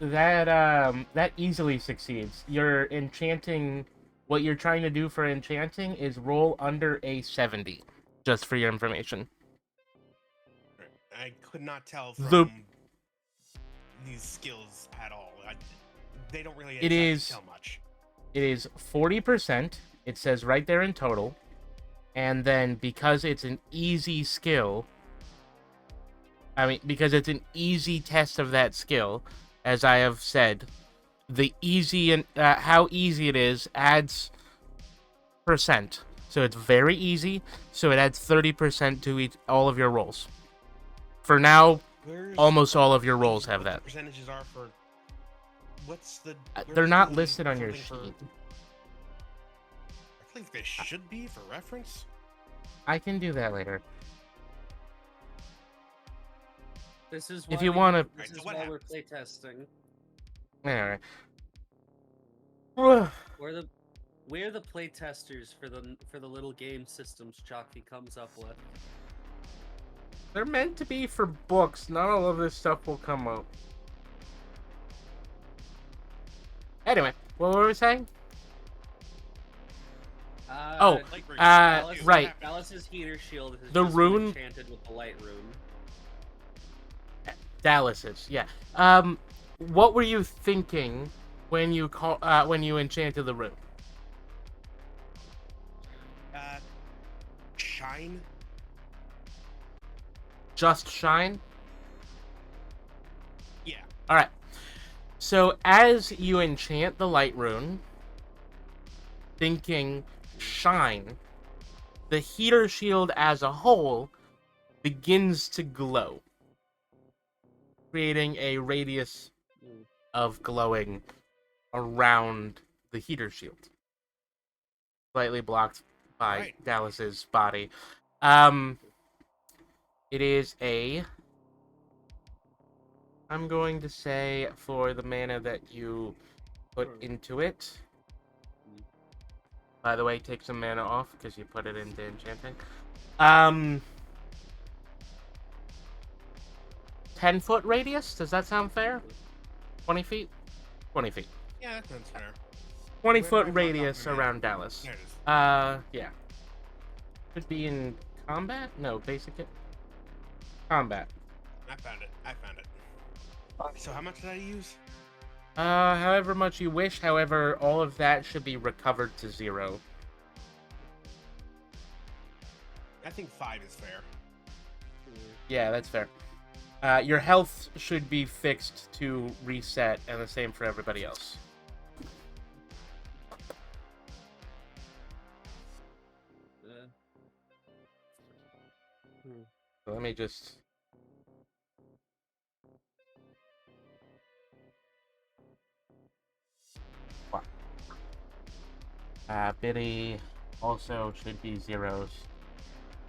that easily succeeds. You're enchanting. What you're trying to do for enchanting is roll under a 70. Just for your information. I could not tell The- from these skills at all. They don't really It exactly is- tell much. It is 40%. It says right there in total. And then because it's an easy skill, because it's an easy test of that skill, as I have said, the easy and how easy it is adds percent. So it's very easy. So it adds 30% to all of your rolls. For now, Where's almost all of your what rolls have the that. percentages are for. What's the? They're where's not the listed on your something for- sheet. I think they should be for reference. I can do that later. This is If why you we- wanna- This Right, so is what why we're happens? playtesting. Alright. We're the playtesters for the little game systems Chalky comes up with. They're meant to be for books. Not all of this stuff will come out. Anyway, what were we saying? Oh, Like we're- Dallas, right. Dallas's heater shield has The just rune- been enchanted with the light rune. Dallas's, yeah. What were you thinking when you enchanted the rune? Shine. Just shine? Yeah. Alright. So as you enchant the light rune, thinking shine, the heater shield as a whole begins to glow, creating a radius of glowing around the heater shield, slightly blocked by Right. Dallas's body. It is I'm going to say for the mana that you put into it. By the way, take some mana off because you put it into enchanting. 10-foot radius? Does that sound fair? 20 feet? 20 feet. Yeah, that sounds fair. 20-foot Where do I mark radius off my map? around Dallas. There it is. Yeah. Could be in combat? No, basic it. Combat. I found it. So how much did I use? However much you wish, however, all of that should be recovered to 0. I think 5 is fair. Yeah, that's fair. Your health should be fixed to reset, and the same for everybody else. So let me just... Biddy also should be 0s.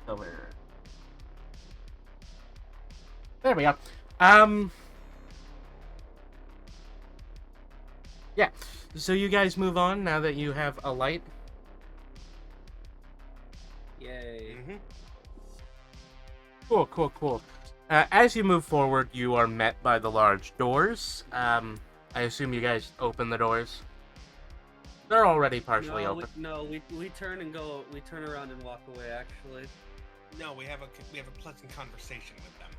Silver. There we go. Yeah. So you guys move on now that you have a light. Yay. Mm-hmm. Cool. As you move forward, you are met by the large doors. I assume you guys open the doors. They're already partially open. We turn and go. We turn around and walk away. Actually, No, we have a pleasant conversation with them.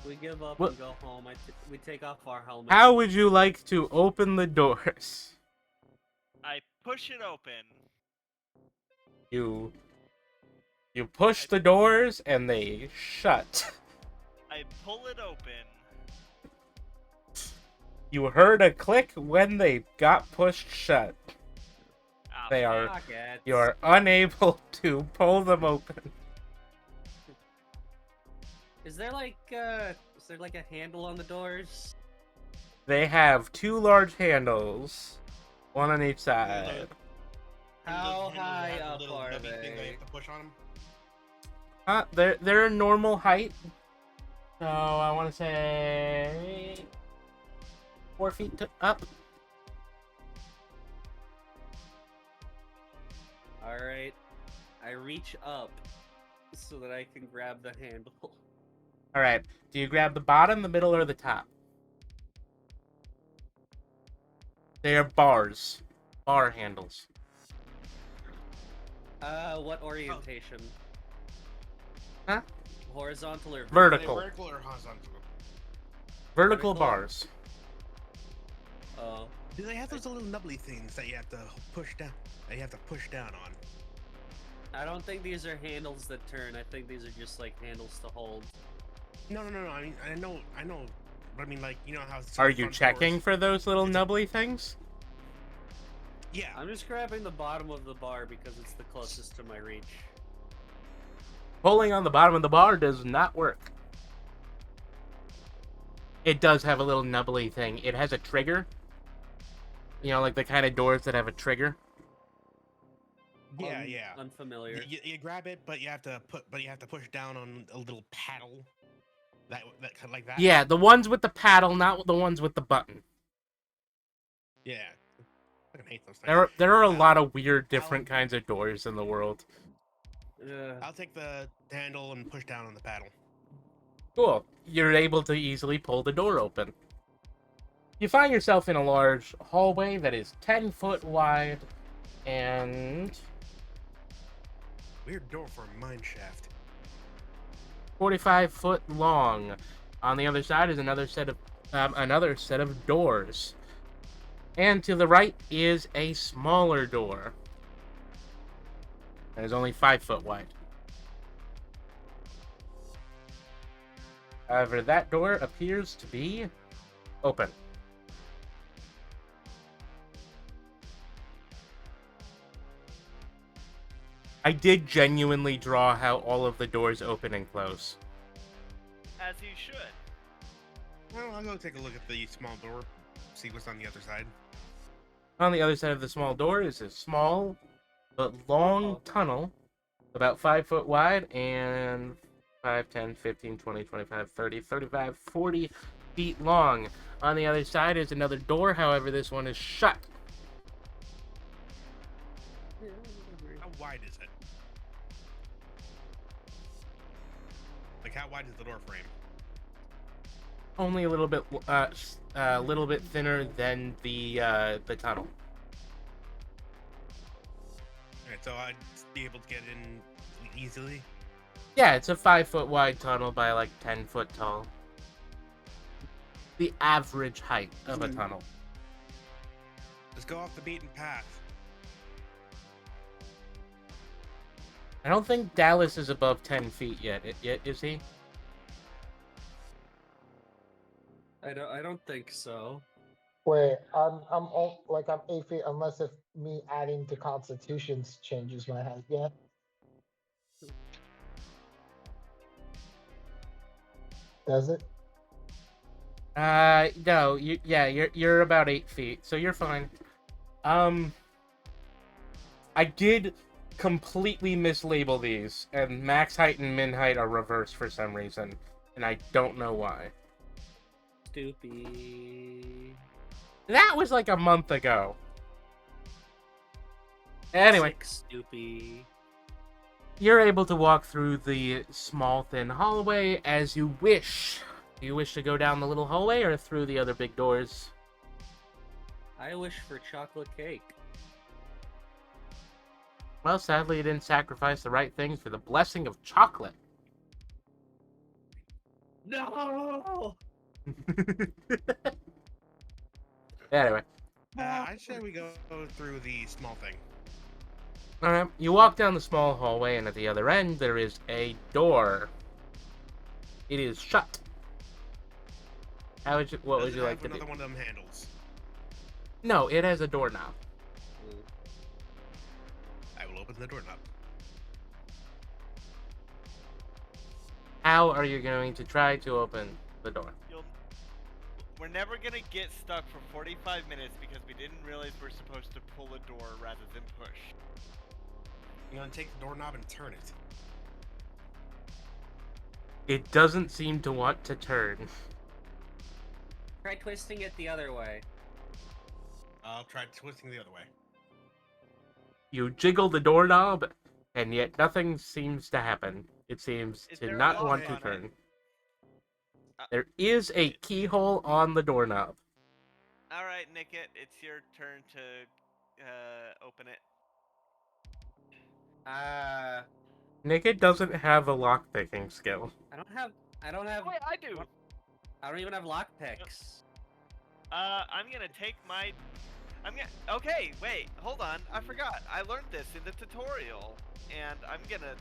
we give up What- and go home. We take off our helmets. How would you like to open the doors? I push it open. You push the doors and they shut. I pull it open. You heard a click when they got pushed shut. Ah, They are. Fuck it. You are unable to pull them open. Is there like a handle on the doors? They have 2 large handles, one on each side. How Those handles high have the up little are nubby thing that they? you have to push on them? They're a normal height. So I want to say 4 feet up. I reach up so that I can grab the handle. All right. Do you grab the bottom, the middle, or the top? They are bars. Bar handles. What orientation? Huh? Horizontal or Vertical. Vertical or horizontal? Vertical Vertical. bars. Oh. Do they have those little nubbly things that you have to push down? That you have to push down on? I don't think these are handles that turn. I think these are just like handles to hold. No. I mean, I know. But I mean, like, you know how. Are some you front checking doors- for those little It's a- nubbly things? Yeah. I'm just grabbing the bottom of the bar because it's the closest to my reach. Pulling on the bottom of the bar does not work. It does have a little nubbly thing. It has a trigger. You know, like the kind of doors that have a trigger. Yeah. Unfamiliar. You grab it, but you have to push down on a little paddle. That like that. Yeah, the ones with the paddle, not the ones with the button. Yeah. I fucking hate those things. There are a lot of weird, different kinds of doors in the world. I'll take the handle and push down on the paddle. Cool. You're able to easily pull the door open. You find yourself in a large hallway that is 10 foot wide and Weird door for a mine shaft. 45 foot long. On the other side is another set of doors. And to the right is a smaller door. That is only 5 foot wide. However, that door appears to be open. I did genuinely draw how all of the doors open and close. As you should. Well, I'll go take a look at the small door, see what's on the other side. On the other side of the small door is a small but long tunnel, about 5 foot wide and 5, 10, 15, 20, 25, 30, 35, 40 feet long. On the other side is another door, however, this one is shut. How wide is it? Like, how wide is the door frame? Only a little bit thinner than the tunnel. Alright, so I'd be able to get in easily. Yeah, it's a 5 foot wide tunnel by like 10 foot tall. The average height of a tunnel. Just go off the beaten path. I don't think Dallas is above 10 feet yet. Is he? I don't think so. Wait, I'm 8 feet unless if me adding to constitutions changes my height yet. Does it? No, you're about 8 feet, so you're fine. I did completely mislabel these, and max height and min height are reversed for some reason, and I don't know why. Stoopy. That was like a month ago. Anyway, Stoopy. you're able to walk through the small, thin hallway as you wish. Do you wish to go down the little hallway or through the other big doors? I wish for chocolate cake. Well, sadly, you didn't sacrifice the right things for the blessing of chocolate. No! Anyway. I say we go through the small thing. Alright, you walk down the small hallway, and at the other end, there is a door. It is shut. What would Does it you like have to do? another one of them handles? No, it has a doorknob. I will open the doorknob. How are you going to try to open the door? We're never gonna get stuck for 45 minutes because we didn't realize we're supposed to pull a door rather than push. I'm gonna take the doorknob and turn it. It doesn't seem to want to turn. Try twisting it the other way. I'll try twisting the other way. You jiggle the doorknob, and yet nothing seems to happen. It seems Is to there a not lock want to on it? turn. Uh, There is a keyhole on the doorknob. All right, Nickit, it's your turn to open it. Nickit doesn't have a lockpicking skill. I don't have. Wait, I do. What? I don't even have lockpicks. I'm gonna take my. Okay, wait, hold on. I forgot. I learned this in the tutorial, and I'm gonna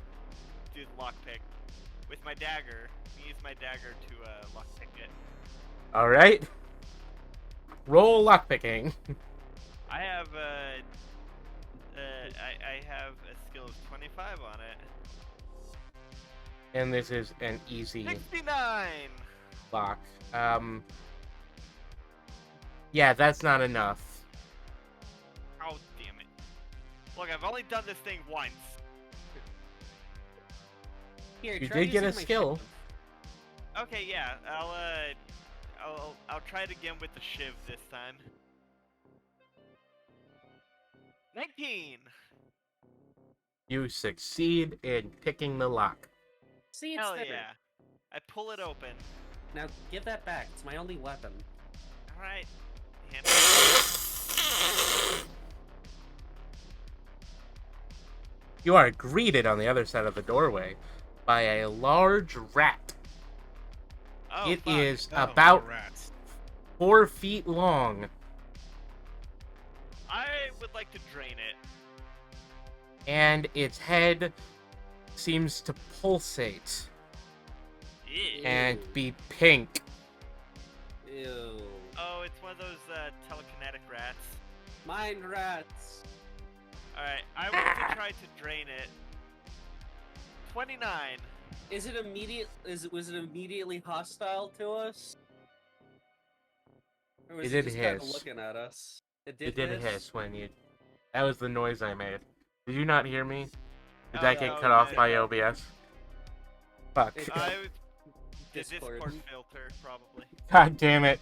do the lockpick with my dagger. Use my dagger to lockpick it. All right. Roll lockpicking. I have I have a skill of 25 on it. And this is an easy 69. lock. Yeah, that's not enough. Oh damn it! Look, I've only done this thing once. Here, You try did get a using my skill. shiv. Okay, yeah, I'll try it again with the shiv this time. 19. You succeed in picking the lock. See, it's Hell there. yeah! I pull it open. Now give that back. It's my only weapon. All right. Hand You are greeted on the other side of the doorway by a large rat. Oh, It fuck. is Oh, about rats. 4 feet long, I would like to drain it. and its head seems to pulsate Yeah. and be pink. Ew. Oh, it's one of those telekinetic rats. Mind rats. Alright, I want to try to drain it. 29. Is it immediate? Was it immediately hostile to us? Or was It it did just kind of hiss. looking at us? It did. It did hiss when you... That was the noise I made. Did you not hear me? Did Oh, that get no, cut off it- by OBS? Fuck. It- I was the Discord. Discord filter, probably. God damn it.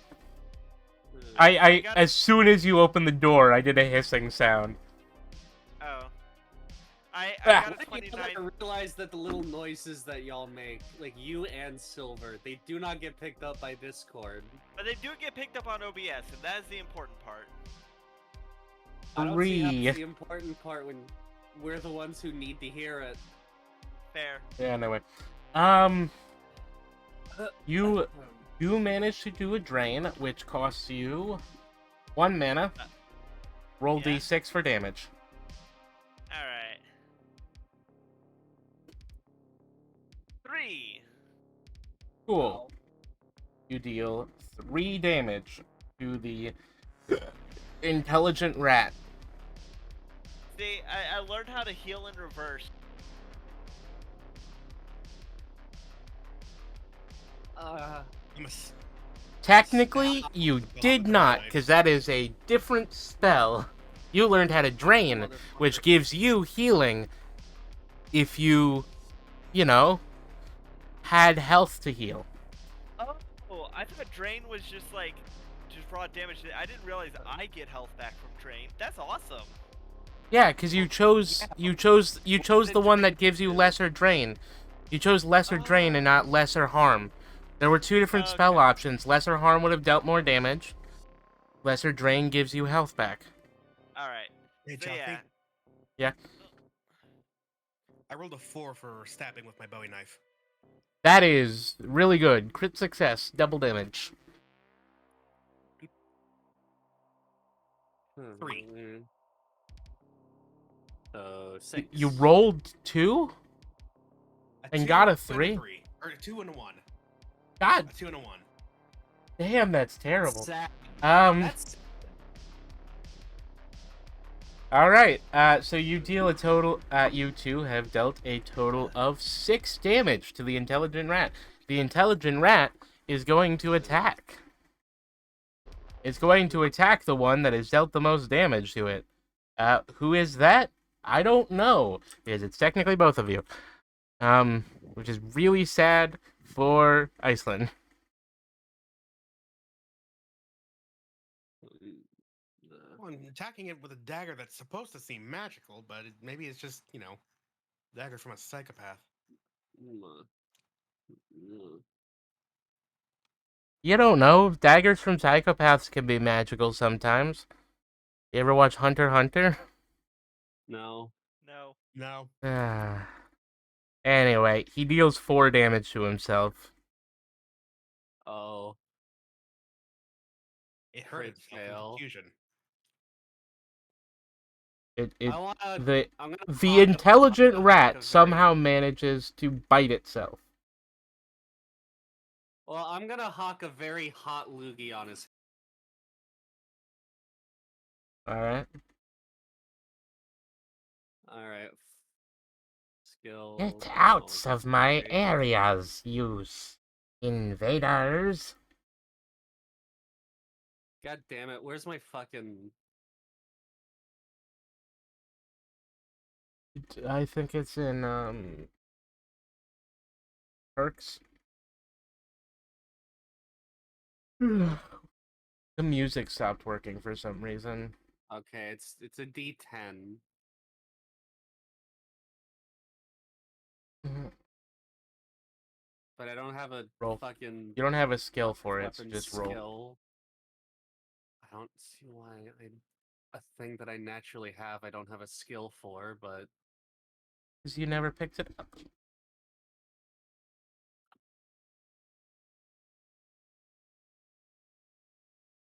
I got- as soon as you opened the door, I did a hissing sound. Oh. I Ah. got a I 29. realize that the little noises that y'all make, like you and Silver, they do not get picked up by Discord. But they do get picked up on OBS, and that is the important part. I don't see how 3. it's the important part when we're the ones who need to hear it. Fair. Yeah, anyway. You managed to do a drain, which costs you 1 mana. Roll yeah. d6 for damage. Alright. 3. Cool. You deal 3 damage to the intelligent rat. See, I learned how to heal in reverse. I'm a s- Technically, you did not, because that is a different spell. You learned how to drain, which gives you healing if you, had health to heal. Oh, I thought drain was just like raw damage. I didn't realize I get health back from drain. That's awesome. Yeah, because you chose the one that gives you lesser drain. You chose lesser drain and not lesser harm. There were 2 different spell Okay. options. Lesser harm would have dealt more damage. Lesser drain gives you health back. All right. Hey, So, Chelsea, yeah. Yeah. I rolled a 4 for stabbing with my Bowie knife. That is really good. Crit success, double damage. 3. So 6. You rolled 2? And got a 3? 3. Or a 2 and a 1. God A 2 and a 1. damn, that's terrible. Sad. Alright, so you deal a total, you two have dealt a total of 6 damage to the intelligent rat. The intelligent rat is going to attack. It's going to attack the one that has dealt the most damage to it. Who is that? I don't know, because it's technically both of you. Which is really sad for Iceland. Well, I'm attacking it with a dagger that's supposed to seem magical, but maybe it's just, Dagger from a psychopath. You don't know. Daggers from psychopaths can be magical sometimes. You ever watch Hunter x Hunter? No. No. No. Anyway, he deals 4 damage to himself. Oh. It hurt Crit itself from fail. confusion. It I wanna, the I'm gonna the hawk a- intelligent hawk a rat very- somehow manages to bite itself. Well, I'm gonna hawk a very hot loogie on his. Alright. Alright. Skill. Get out no, of my sorry. areas, you invaders. God damn it! Where's my fucking? I think it's in perks. The music stopped working for some reason. Okay, it's a D10. But I don't have a Roll. fucking You don't have a skill for it, so weapon just roll. skill. I don't see why a thing that I naturally have I don't have a skill for, but Because you never picked it up.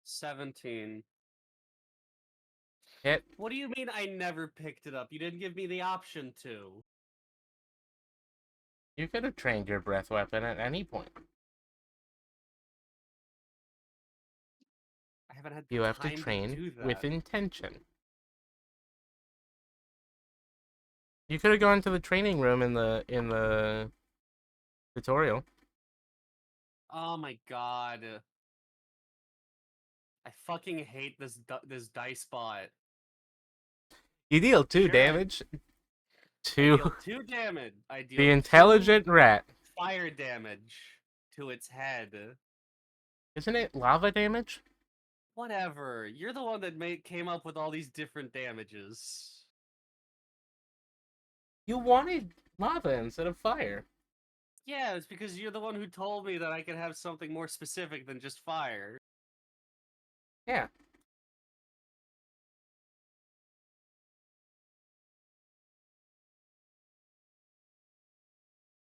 $17. Hit. What do you mean I never picked it up? You didn't give me the option to. You could have trained your breath weapon at any point. I haven't had You have to time train do that. with intention. You could have gone to the training room in the tutorial. Oh my god. I fucking hate this dice bot. You deal 2 Sure, damage I to deal 2 damage. I deal the 2 intelligent rat. fire damage to its head. Isn't it lava damage? Whatever. You're the one that came up with all these different damages. You wanted lava instead of fire. Yeah, it's because you're the one who told me that I could have something more specific than just fire. Yeah.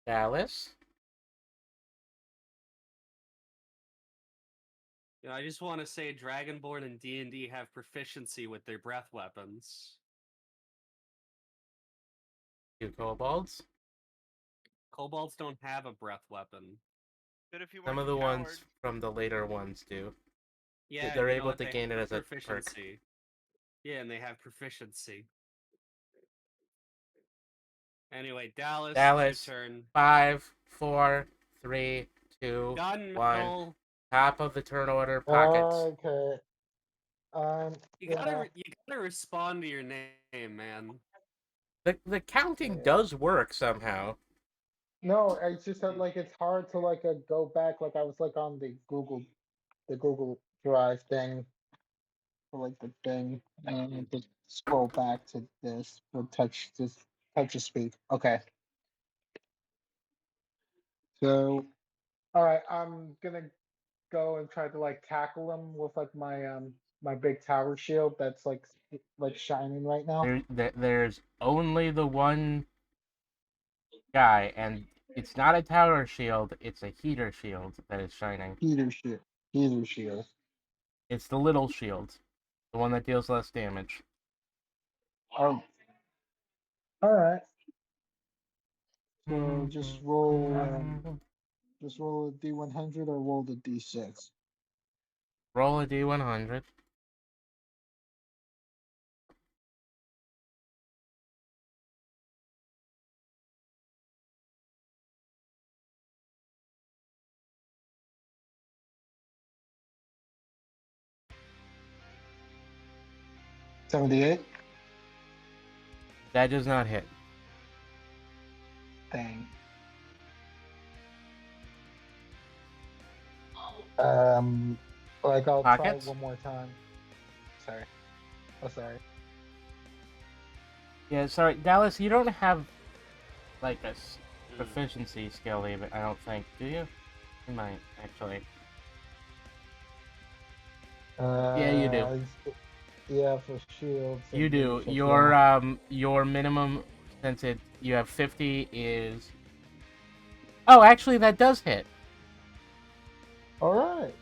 Dallas? You know, I just want to say Dragonborn and D&D have proficiency with their breath weapons. 2 kobolds? Kobolds don't have a breath weapon. But if you Some weren't of a the coward, ones from the later ones do. Yeah, They're you know able what? to They gain it have as a perk. proficiency. Yeah, and they have proficiency. Anyway, Dallas, Dallas. it's your turn. 5, 4, 3, 2, Gun 1. metal. Top of the turn order, pockets. Okay. You Yeah. gotta respond to your name, man. The counting Yeah. does work somehow. No, it's just that like it's hard to like go back. Like I was like on the Google Drive thing, or like the thing, and to scroll back to this or touch to speak. Okay. So, all right, I'm gonna go and try to like tackle him with like my big tower shield that's like shining right now. There's only the one guy, and it's not a tower shield, it's a heater shield that is shining. Heater shield. Heater shield. It's the little shield. The one that deals less damage. Oh. All right. So just roll a D100 or roll the D6. Roll a D100. $78. That does not hit. Dang. Like I'll Pockets? try one more time. Sorry. Oh, sorry. Yeah, sorry, Dallas, you don't have like a Mm. proficiency skill even. I don't think. Do you? You might actually. Yeah, you do. Yeah, for shields You and do. leadership. Yeah. Your minimum, since you have 50 is. Oh, actually, that does hit. All right.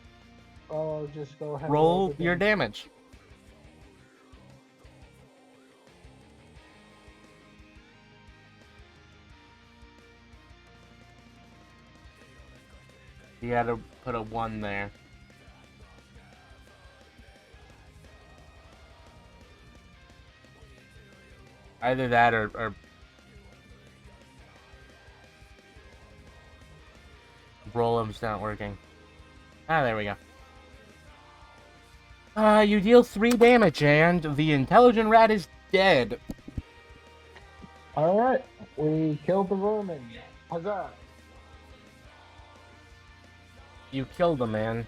I'll just go ahead and roll Roll the your damage. damage. You had to put a 1 there. Either that or Rollum's not working. Ah, there we go. You deal 3 damage, and the intelligent rat is dead. All right. We killed the vermin. Huzzah! You killed the man.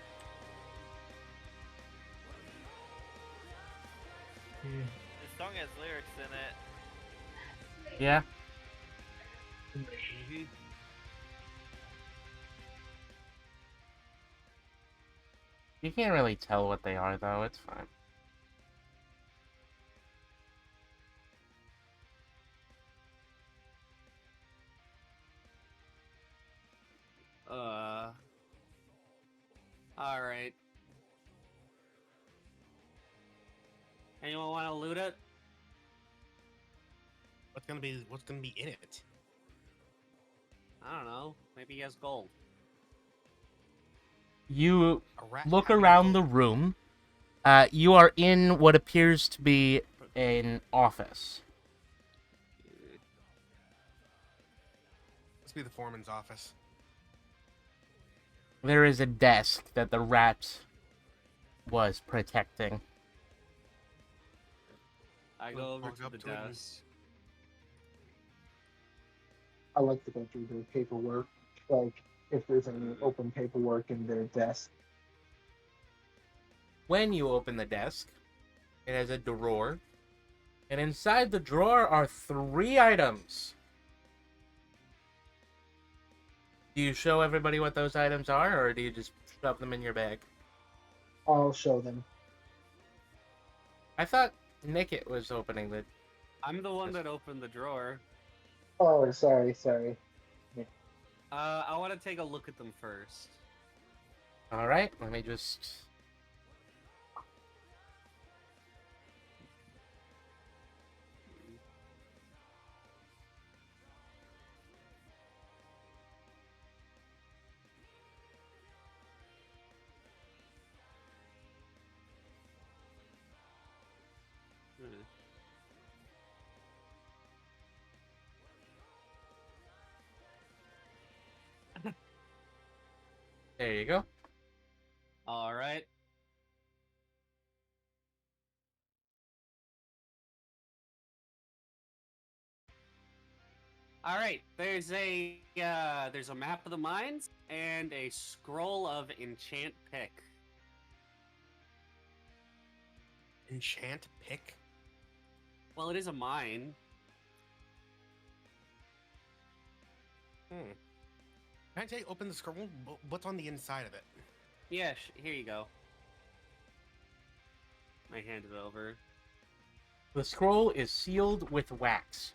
This song has lyrics in it. Yeah? Mhm. You can't really tell what they are, though. It's fine. All right. Anyone want to loot it? What's gonna be in it? I don't know. Maybe he has gold. You A rat look having around the gold. room. You are in what appears to be an office. Must be the foreman's office. There is a desk that the rat was protecting. I We'll go over walk to up the to it and- desk. I like to go through their paperwork, like if there's any open paperwork in their desk. When you open the desk, it has a drawer. And inside the drawer are 3 items. Do you show everybody what those items are, or do you just shove them in your bag? I'll show them. I thought Nickit was opening the... I'm the one that opened the drawer. Oh, sorry. I want to take a look at them first. Alright, let me just... Hmm. There you go. All right. All right. There's a map of the mines and a scroll of enchant pick. Enchant pick. Well, it is a mine. Can I open the scroll? What's on the inside of it? Yeah, here you go. I hand it over. The scroll is sealed with wax.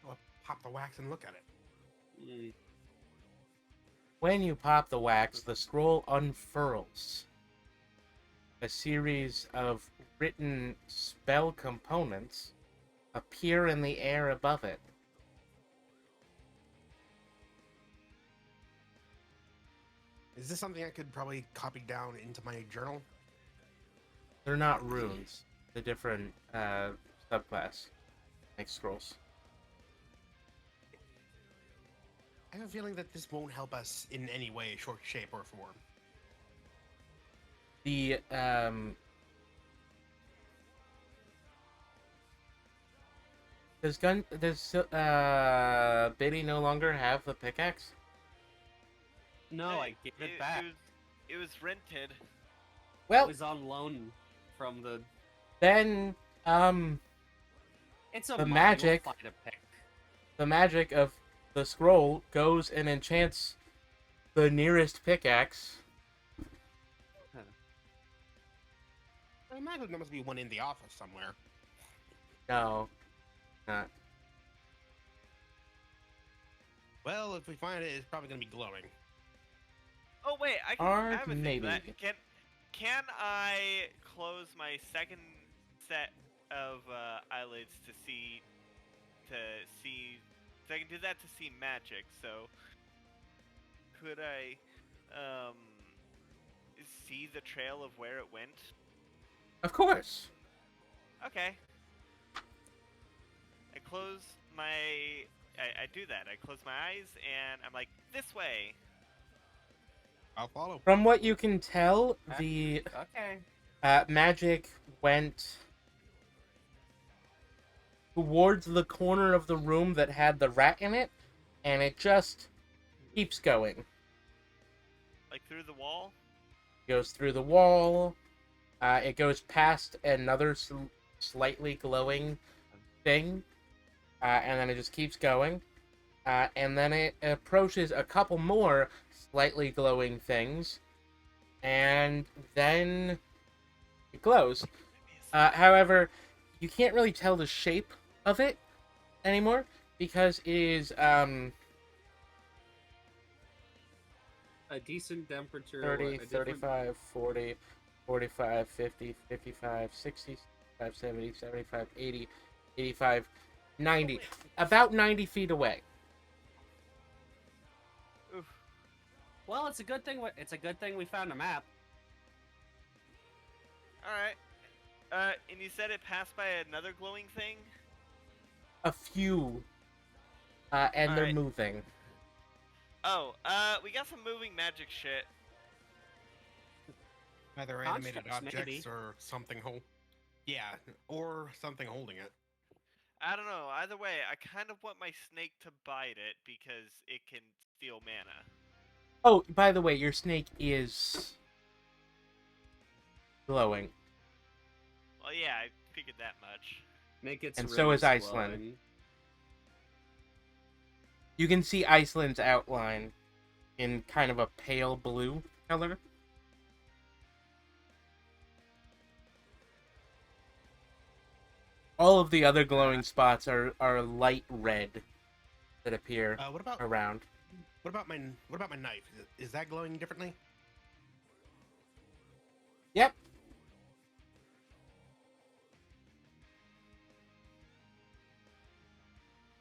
I'll pop the wax and look at it. Mm. When you pop the wax, the scroll unfurls. A series of written spell components appear in the air above it. Is this something I could probably copy down into my journal? They're not runes. The different subclass like scrolls. I have a feeling that this won't help us in any way, shape, or form. The does Biddy no longer have the pickaxe? No, I gave it back. It was rented. It Well, was on loan from the. then It's a The mine, magic- We'll find a pick. The magic of the scroll goes and enchants the nearest pickaxe. I imagine there must be one in the office somewhere. No, not. Well, if we find it, it's probably gonna be glowing. Oh wait, I Or have a thing. maybe. Can I close my second set of eyelids to see so I can do that to see magic. So could I see the trail of where it went? Of course. Okay. I close my I do that. I close my eyes and I'm like, this way. I'll follow. From what you can tell, the Okay. magic went towards the corner of the room that had the rat in it, and it just keeps going. Like through the wall? Goes through the wall. It goes past another slightly glowing thing, and then it just keeps going. And then it approaches a couple more slightly glowing things, and then it glows. However, you can't really tell the shape of it anymore because it is A decent temperature. 30, a different- 35, 40, 45, 50, 55, 60, 65, 70, 75, 80, 85, 90. About 90 feet away. Oof. Well, it's a good thing. It's a good thing we found a map. Alright. And you said it passed by another glowing thing? A few. And they're Alright. moving. Oh, we got some moving magic shit. Either animated Constructs, objects maybe. or something Yeah, or something holding it. I don't know. Either way, I kind of want my snake to bite it because it can steal mana. Oh, by the way, your snake is glowing. Well, yeah, I figured that much. Make it. And so is Iceland. You can see Iceland's outline in kind of a pale blue color. All of the other glowing spots are light red that appear What about around. what about my knife? Is that glowing differently? Yep.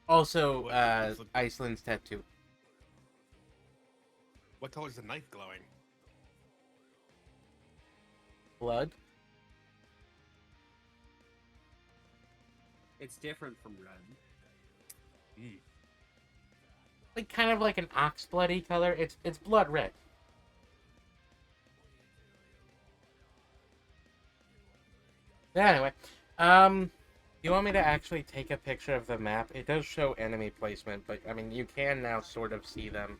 Also, What does the- Iceland's tattoo. What color is the knife glowing? Blood. It's different from red. Like kind of like an ox bloody color. It's blood red. Anyway, you want me to actually take a picture of the map? It does show enemy placement, but I mean you can now sort of see them.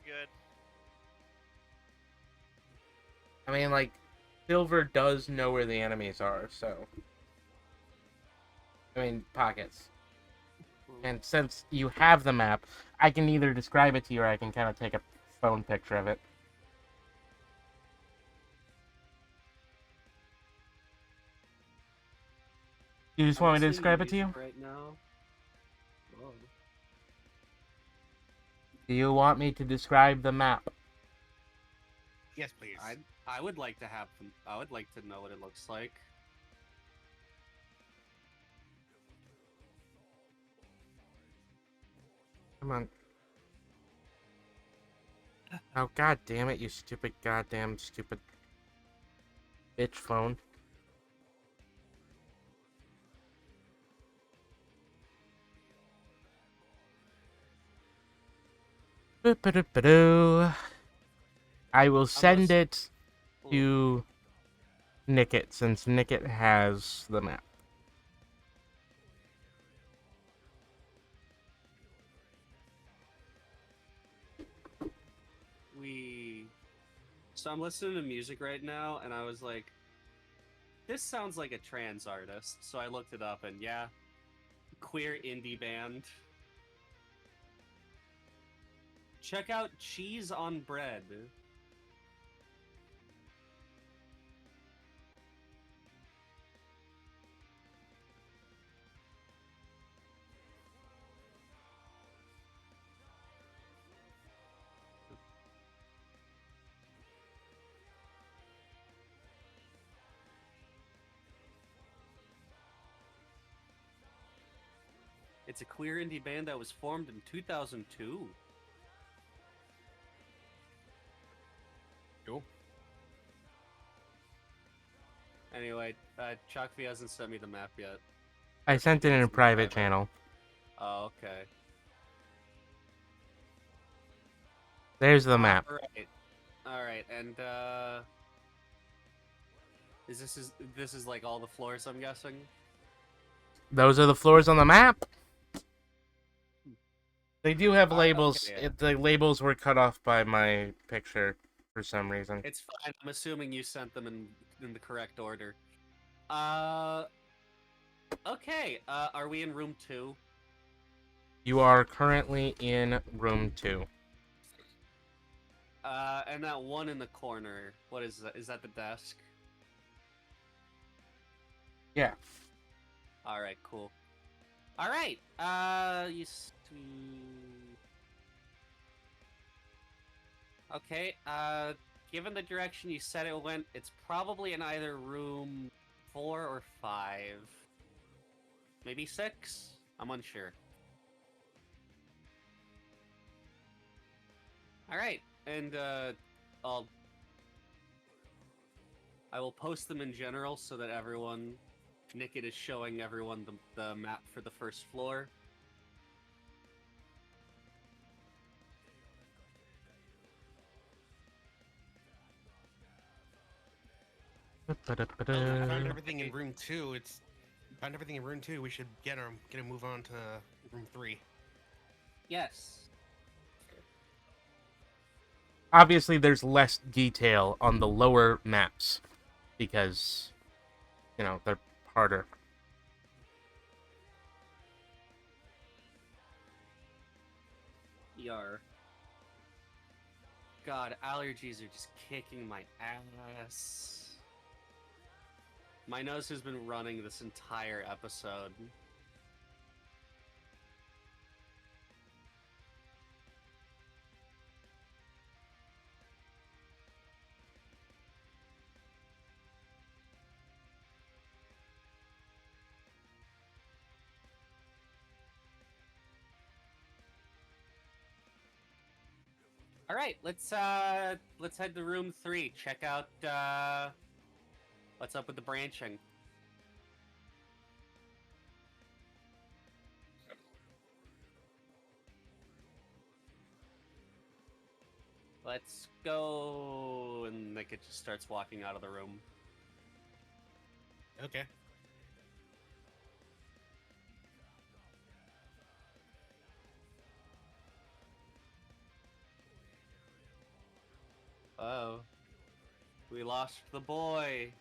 Good. I mean, like, Silver does know where the enemies are, so. I mean, pockets. And since you have the map, I can either describe it to you or I can kind of take a phone picture of it. You just want me to I'm listening describe it to you? music right now. Whoa. Do you want me to describe the map? Yes, please. I would like to have. I would like to know what it looks like. Come on. Oh, god damn it, you stupid goddamn stupid bitch phone. Boop-a-doop-a-doo. I will send it to Nickit, since Nickit has the map. So I'm listening to music right now, and I was like, This sounds like a trans artist, so I looked it up, and yeah, queer indie band. Check out Cheese on Bread. It's a queer indie band that was formed in 2002. Cool. Anyway, Chalkv hasn't sent me the map yet. I sent it in a private channel. Oh, okay. There's the map. Alright, and this is like all the floors, I'm guessing? Those are the floors on the map. They do have labels. Okay, yeah. The labels were cut off by my picture for some reason. It's fine. I'm assuming you sent them in the correct order. Okay. Are we in room 2? You are currently in room 2. And that one in the corner. What is that? Is that the desk? Yeah. All right. Cool. All right. Okay. Given the direction you said it went, it's probably in either room 4 or 5. Maybe 6? I'm unsure. Alright, and I will post them in general so that everyone... Nickit is showing everyone the map for the first floor. Found everything in room 2. Found everything in room 2. We should get a move on to room 3. Yes. Obviously, there's less detail on the lower maps because, you know, they're harder. ER. God, allergies are just kicking my ass. My nose has been running this entire episode. All right, let's head to room 3. Check out what's up with the branching. Let's go, and Nickit just starts walking out of the room. Okay. Oh, we lost the boy.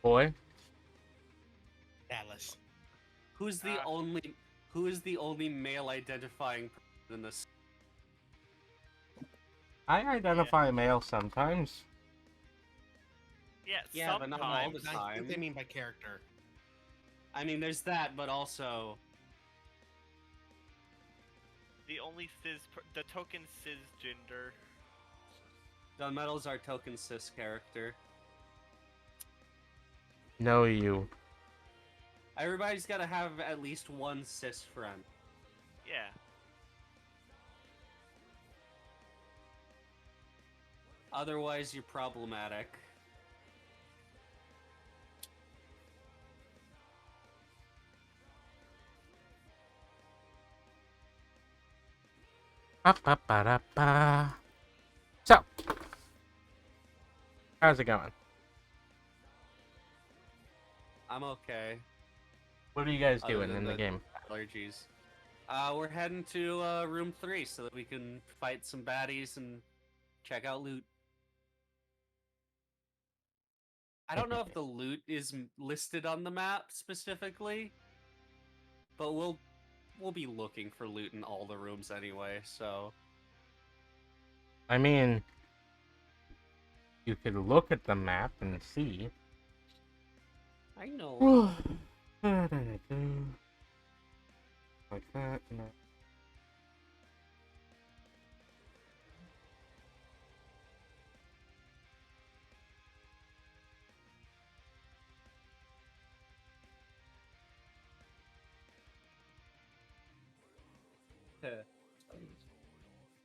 Boy? Atlas. Who is the only male identifying person in this? I identify male sometimes. Yeah, but not all sometimes. the I time. think they mean by character. I mean, there's that, but also The token cisgender. Gunmetal's our token cis character. No, you. Everybody's gotta have at least one cis friend. Yeah. Otherwise, you're problematic. Ba-ba-ba-da-ba. So, how's it going? I'm okay. What are you guys Other doing than in the game? Allergies. We're heading to room 3 so that we can fight some baddies and check out loot. I don't know if the loot is listed on the map specifically, but we'll be looking for loot in all the rooms anyway. So I mean, you could look at the map and see. I know. Like that. No.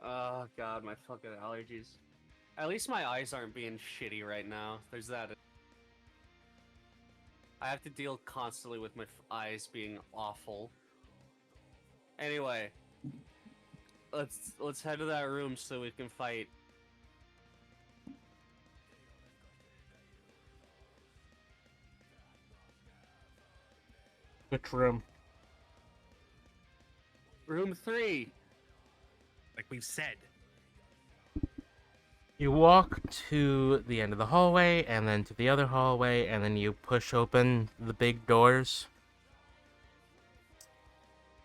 Oh god, my fucking allergies. At least my eyes aren't being shitty right now. There's that. I have to deal constantly with my eyes being awful. Anyway, let's head to that room so we can fight. Which room? Room 3. Like we've said. You walk to the end of the hallway, and then to the other hallway, and then you push open the big doors,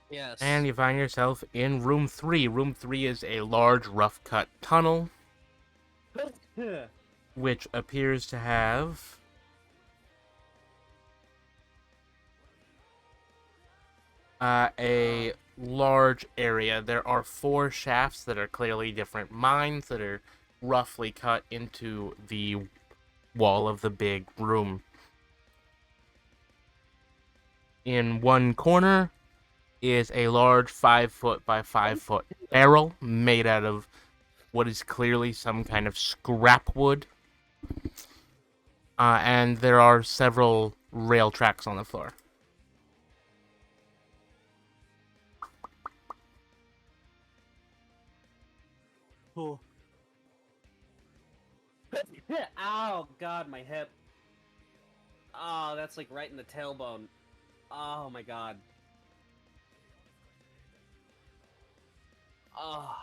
Yes. and you find yourself in room 3. Room 3 is a large, rough-cut tunnel, which appears to have a large area. There are 4 shafts that are clearly different mines that are roughly cut into the wall of the big room. In one corner is a large 5-foot by 5-foot barrel made out of what is clearly some kind of scrap wood. And there are several rail tracks on the floor. Cool. Ow, god, my hip. Oh, that's like right in the tailbone. Oh my god. Oh.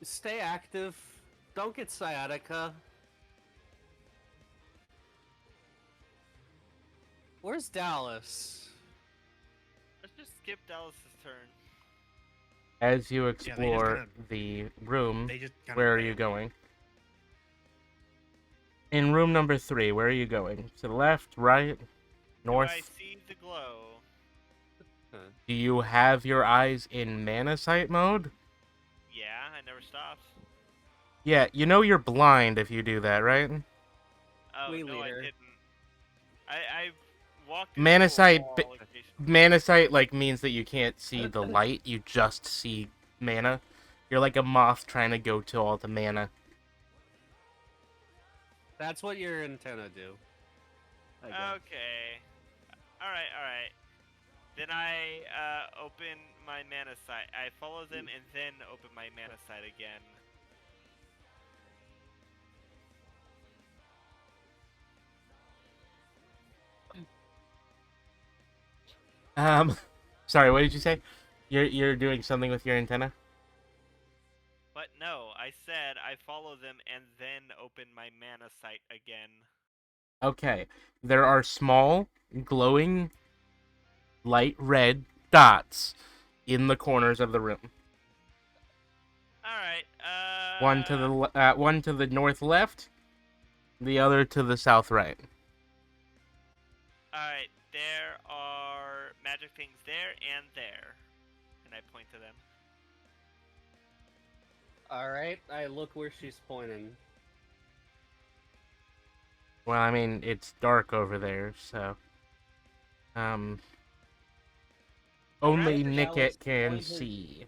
Stay active. Don't get sciatica. Where's Dallas? Let's just skip Dallas's turn. As you Yeah, they just explore kinda- the room, They just kinda where are you ran. going? In room number 3, where are you going? To the left, right, north? Do I see the glow? Do you have your eyes in mana sight mode? Yeah, I never stopped. Yeah, you know you're blind if you do that, right? Oh, We no, leader. I didn't. I walked Mana into a sight, wall occasionally. mana sight like means that you can't see the light, you just see mana. You're like a moth trying to go to all the mana. That's what your antenna do. I guess. Okay. Alright. Then I open my mana sight. I follow them and then open my mana sight again. Sorry, what did you say? You're doing something with your antenna? But no, I said I follow them and then open my mana sight again. Okay. There are small, glowing, light red dots in the corners of the room. Alright, One to the north left, the other to the south right. Alright, there are magic things there and there. And I point to them. Alright, I look where she's pointing. Well, I mean, it's dark over there, so only Right, Nickit Dallas, can point his- see.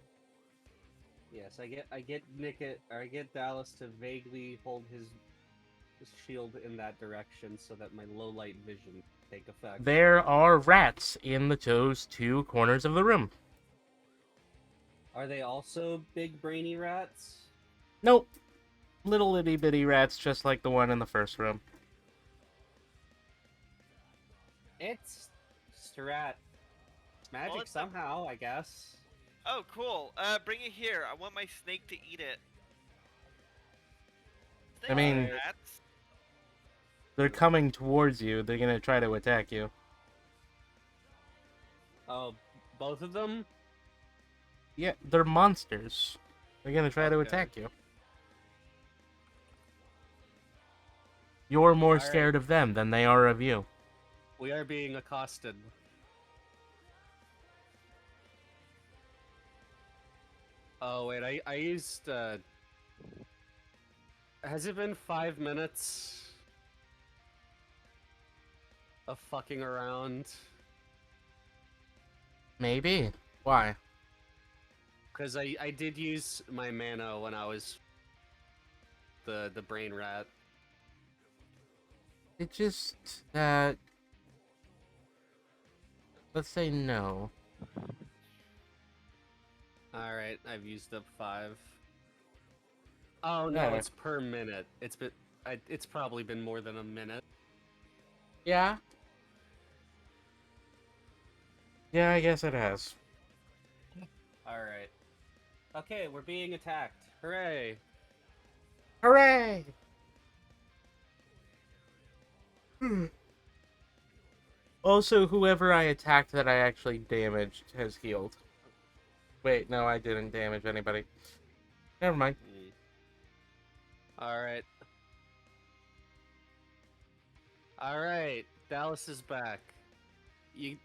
Yes, I get Dallas to vaguely hold his shield in that direction so that my low light vision take effect. There are rats in those 2 corners of the room. Are they also big brainy rats? Nope. Little itty bitty rats just like the one in the first room. It's just a rat. It's magic Well, it's a- somehow, I guess. Oh, cool. Bring it here. I want my snake to eat it. I Snakes mean- eat Alright. rats. They're coming towards you. They're gonna try to attack you. Oh, both of them? Yeah, they're monsters. They're gonna try to Okay. attack you. You're more Alright. scared of them than they are of you. We are being accosted. Oh wait, I used has it been 5 minutes of fucking around? Maybe. Why? Because I did use my mana when I was the brain rat. It just let's say no. Alright, I've used up 5. Oh no, Yeah. it's per minute. It's probably been more than a minute. Yeah. Yeah, I guess it has. Alright. Okay, we're being attacked. Hooray! Hooray! Also, whoever I attacked that I actually damaged has healed. Wait, no, I didn't damage anybody. Never mind. Alright. Alright, Dallas is back. You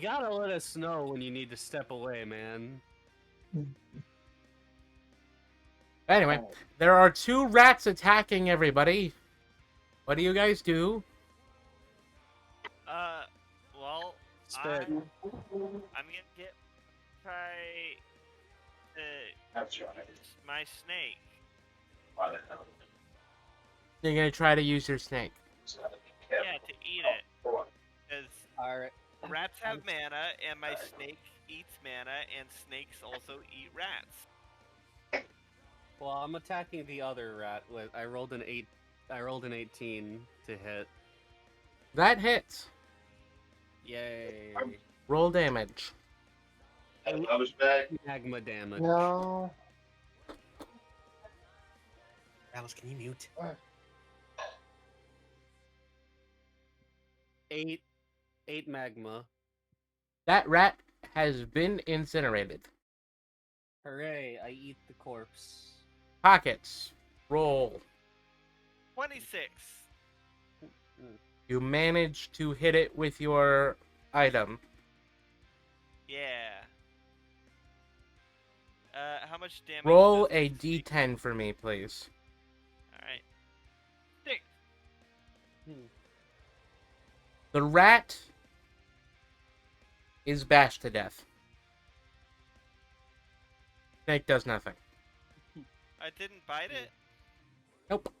gotta let us know when you need to step away, man. Anyway, there are 2 rats attacking everybody. What do you guys do? Well, Spit. I'm gonna try my snake. You're gonna try to use your snake. Yeah, to eat it. Because Alright. rats have mana, and my snake eats mana, and snakes also eat rats. Well, I'm attacking the other rat with I rolled an 18 to hit. That hits. Yay. Roll damage. Magma damage. No. Alice, can you mute? 8 magma. That rat has been incinerated. Hooray, I eat the corpse. Pockets. Roll. 26. You manage to hit it with your item. Yeah. How much damage? Roll does a the snake- d10 for me, please. Alright. 6. The rat is bashed to death. Snake does nothing. I didn't bite it? Nope.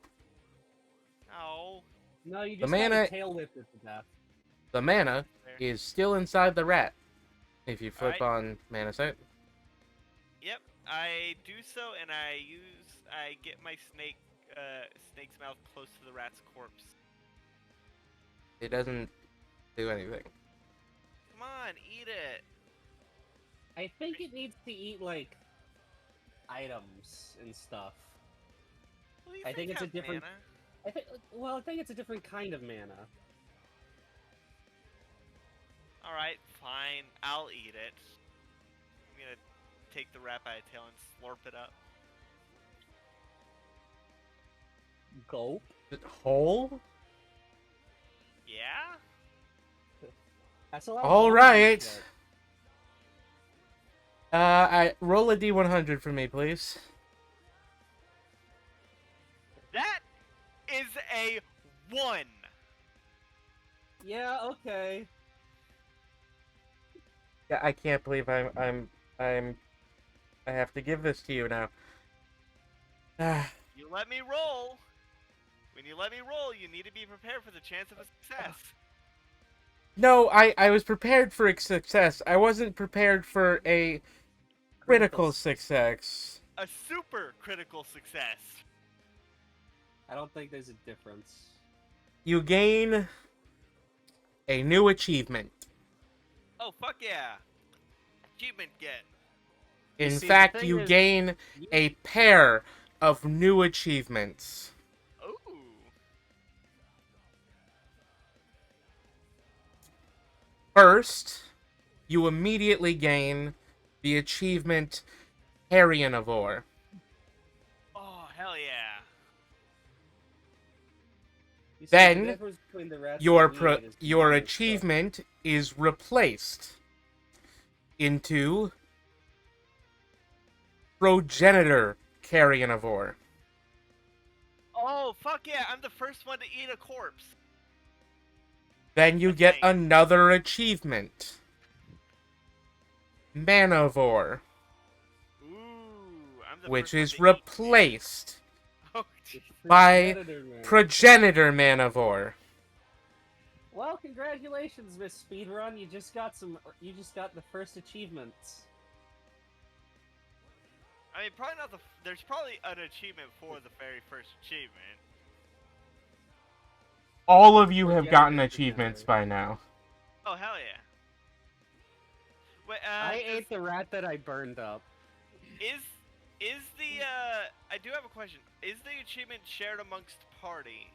No. No, you The just gotta mana- tail whip it to death. The mana There. is still inside the rat. If you flip Alright. on mana set. Yep, I do so, and I get my snake's mouth close to the rat's corpse. It doesn't do anything. Come on, eat it. I think it needs to eat, like, items and stuff. What do you I think it's a has different- mana? I think it's a different kind of mana. Alright, fine. I'll eat it. I'm gonna take the rat by the tail and slurp it up. Gulp. Whole? Yeah? That's a lot of All bone right. shit. I roll a d100 for me, please. That is a 1! Yeah, okay. Yeah, I can't believe I have to give this to you now. You let me roll! When you let me roll, you need to be prepared for the chance of a success. No, I was prepared for a success. I wasn't prepared for a critical success. A super critical success. I don't think there's a difference. You gain a new achievement. Oh, fuck yeah. Achievement get. In see, the fact, thing you is, gain a pair of new achievements. Ooh. First, you immediately gain the achievement Carrionivore. Oh, hell yeah. you see, the Then, difference between the rest your and me is your mine is achievement is replaced into Progenitor Carrionivore. Oh, fuck yeah, I'm the first one to eat a corpse. Then you I get think. another achievement, Manivore, Ooh, I'm the which first one is to eat replaced man. Oh, the by progenitor, man. Progenitor Manivore. Well, congratulations, Miss Speedrun. You just got the first achievements. I mean, probably not the. There's probably an achievement for the very first achievement. All of you have Progenitor, gotten progenitor. achievements by now. Oh hell yeah! Wait, I ate the rat that I burned up. is the I do have a question. Is the achievement shared amongst party?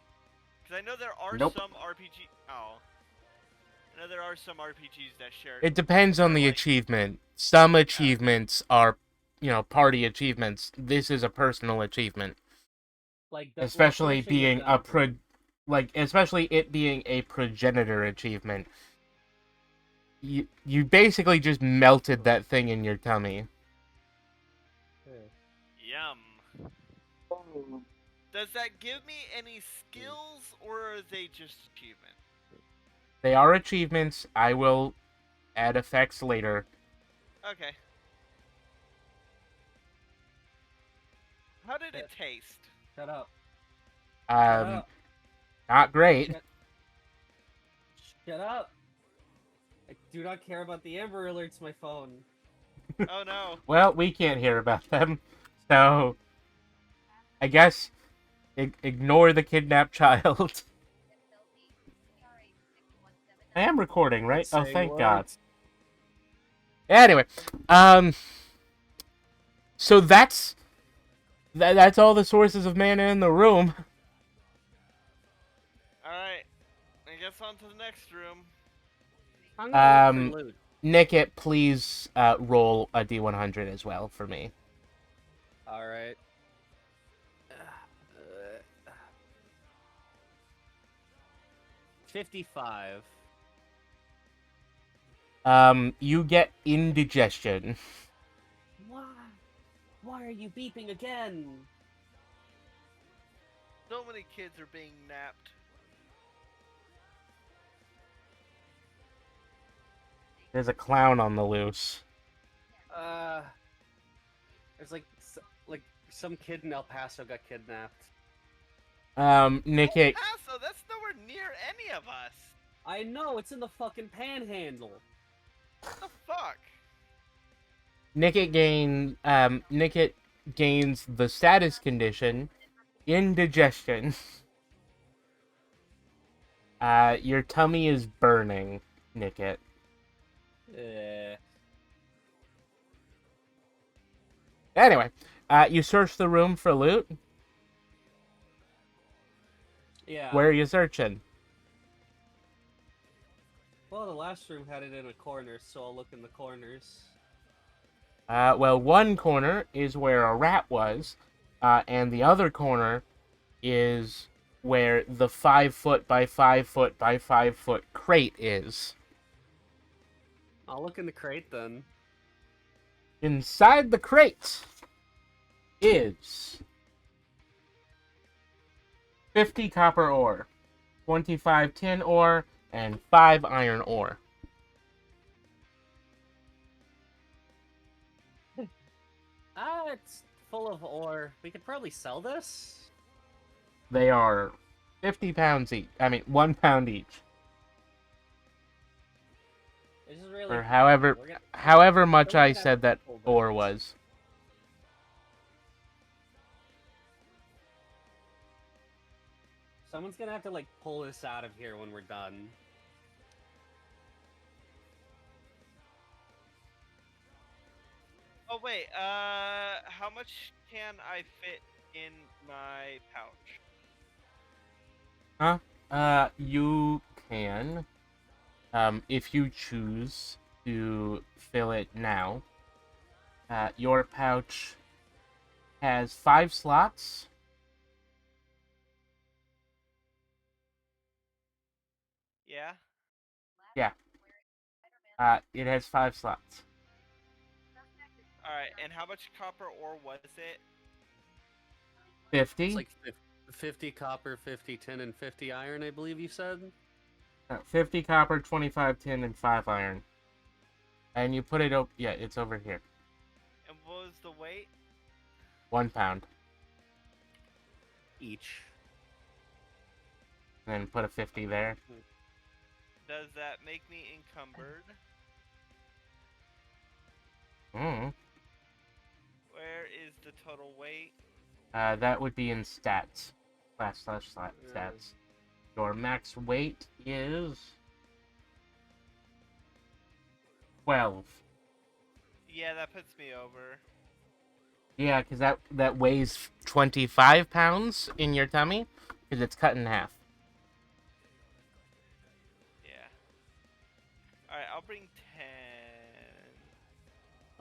Because I know there are Nope. some RPG. Oh. I know there are some RPGs that share. It depends on the like- achievement. Some achievements are, party achievements. This is a personal achievement. Like Especially being especially it being a progenitor achievement. You basically just melted that thing in your tummy. Yum. Oh, Does that give me any skills, or are they just achievements? They are achievements. I will add effects later. Okay. How did it taste? Shut up. Um, not great. Shut up. I do not care about the Amber Alerts my phone. Oh no. Well, we can't hear about them, so I guess ignore the kidnapped child. I am recording, right? Oh, Say thank what? God. Anyway, so that's all the sources of mana in the room. Alright. I guess on to the next room. I'm gonna look for loot. Nickit, please roll a D100 as well for me. Alright. 55. You get indigestion. Why? Why are you beeping again? So many kids are being napped. There's a clown on the loose. There's like some kid in El Paso got kidnapped. Nickit, Paso, that's nowhere near any of us. I know, it's in the fucking panhandle. What the fuck? Nickit gains the status condition indigestion. Your tummy is burning, Nickit. Anyway, you search the room for loot. Yeah. Where are you searching? Well, the last room had it in a corner, so I'll look in the corners. Well, one corner is where a rat was, and the other corner is where the 5 foot by 5 foot by 5 foot crate is. I'll look in the crate then. Inside the crate is 50 copper ore, 25 tin ore, and 5 iron ore. It's full of ore. We could probably sell this. They are 50 pounds each. I mean, 1 pound each. This is really Or however much I said that ore was. Someone's gonna have to like pull this out of here when we're done. Oh wait, wait, how much can I fit in my pouch? You can, if you choose to fill it now. Your pouch has 5 slots. Yeah. Yeah. It has 5 slots. All right, and how much copper ore was it? 50. It's like 50 copper, 50 tin, and 50 iron, I believe you said. 50 copper, 25 tin, and 5 iron. And you put it up. Yeah, it's over here. And what was the weight? 1 pound. Each. And then put a 50 there. Does that make me encumbered? Mm. Where is the total weight? That would be in stats. Stats. Your max weight is 12. Yeah, that puts me over. Yeah, because that weighs 25 pounds in your tummy, because it's cut in half. Yeah. Alright, I'll bring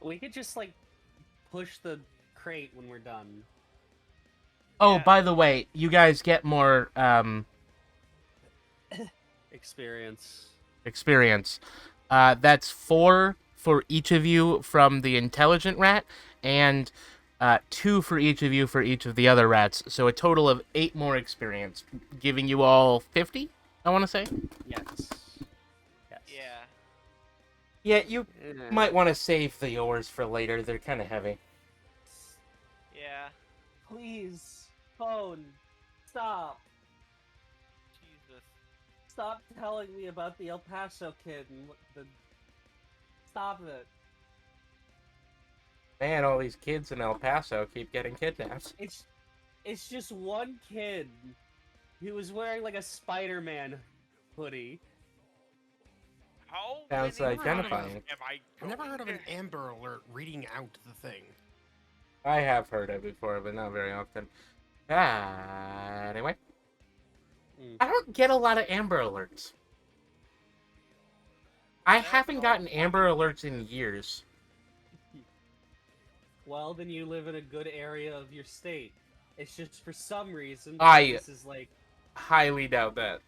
10. We could just, like, push the crate when we're done. Oh, Yeah. by the way, you guys get more Experience. experience. That's 4 for each of you from the intelligent rat, and 2 for each of you for each of the other rats. So a total of 8 more experience, giving you all 50. I want to say. Yes. Yes. Yeah. Yeah, you Eh. might want to save the ores for later. They're kind of heavy. Yeah. Please, phone, stop. Jesus. Stop telling me about the El Paso kid and the. Stop it. Man, all these kids in El Paso keep getting kidnapped. It's just one kid who was wearing like a Spider-Man hoodie. How Sounds many identifying. times am I I've never going heard of an to- Amber Alert reading out the thing. I have heard it before, but not very often. Anyway. Mm. I don't get a lot of Amber Alerts. I That's haven't all gotten fine. Amber Alerts in years. Well, then you live in a good area of your state. It's just for some reason this is like, Highly doubt that.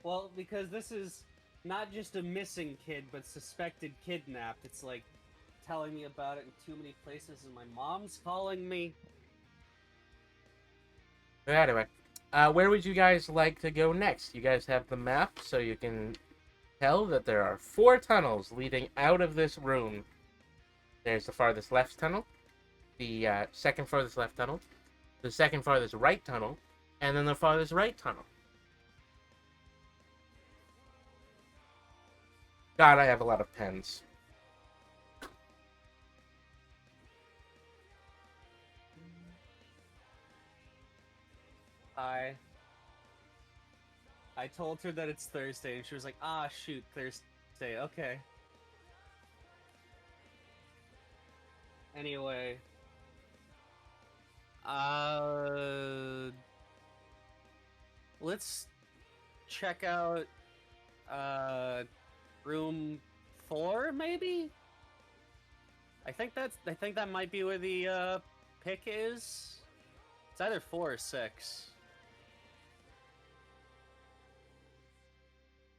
well, because this is not just a missing kid, but suspected kidnapped. It's like telling me about it in too many places, and my mom's calling me. Anyway, where would you guys like to go next? You guys have the map, so you can tell that there are 4 tunnels leading out of this room. There's the farthest left tunnel, the second farthest left tunnel, the second farthest right tunnel, and then the farthest right tunnel. God, I have a lot of pens. I told her that it's Thursday, and she was like, "Ah, shoot, Thursday. Okay." Anyway, let's check out room 4, maybe. I think that might be where the pick is. It's either 4 or 6.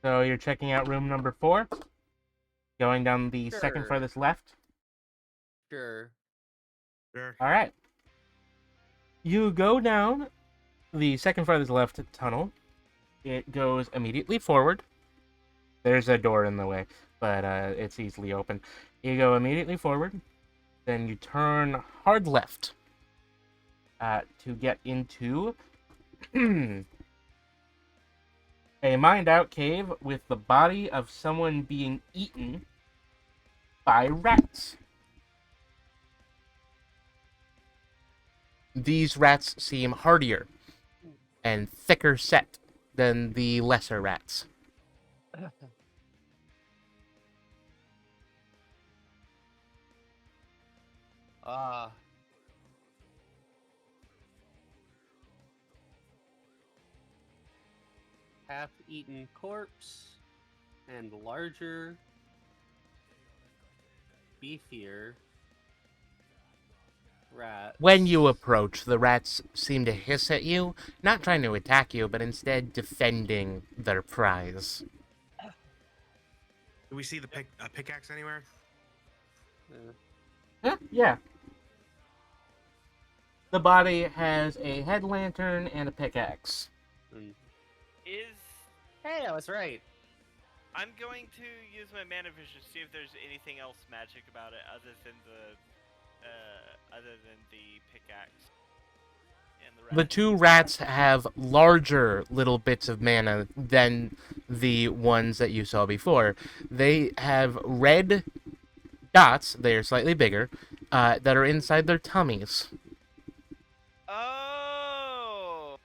So you're checking out room number 4, going down the second Sure. farthest left. Sure. Sure. All right. You go down the second farthest left tunnel. It goes immediately forward. There's a door in the way, but it's easily open. You go immediately forward, then you turn hard left to get into a mined-out cave with the body of someone being eaten by rats. These rats seem hardier and thicker set than the lesser rats. Uh, half-eaten corpse and larger, beefier rats. When you approach, the rats seem to hiss at you, not trying to attack you, but instead defending their prize. Do we see the pickaxe anywhere? Yeah. The body has a head lantern and a pickaxe. Is Hey, I was right. I'm going to use my mana vision to see if there's anything else magic about it other than the pickaxe and the The rat. two rats have larger little bits of mana than the ones that you saw before. They have red dots, they are slightly bigger, that are inside their tummies. Oh.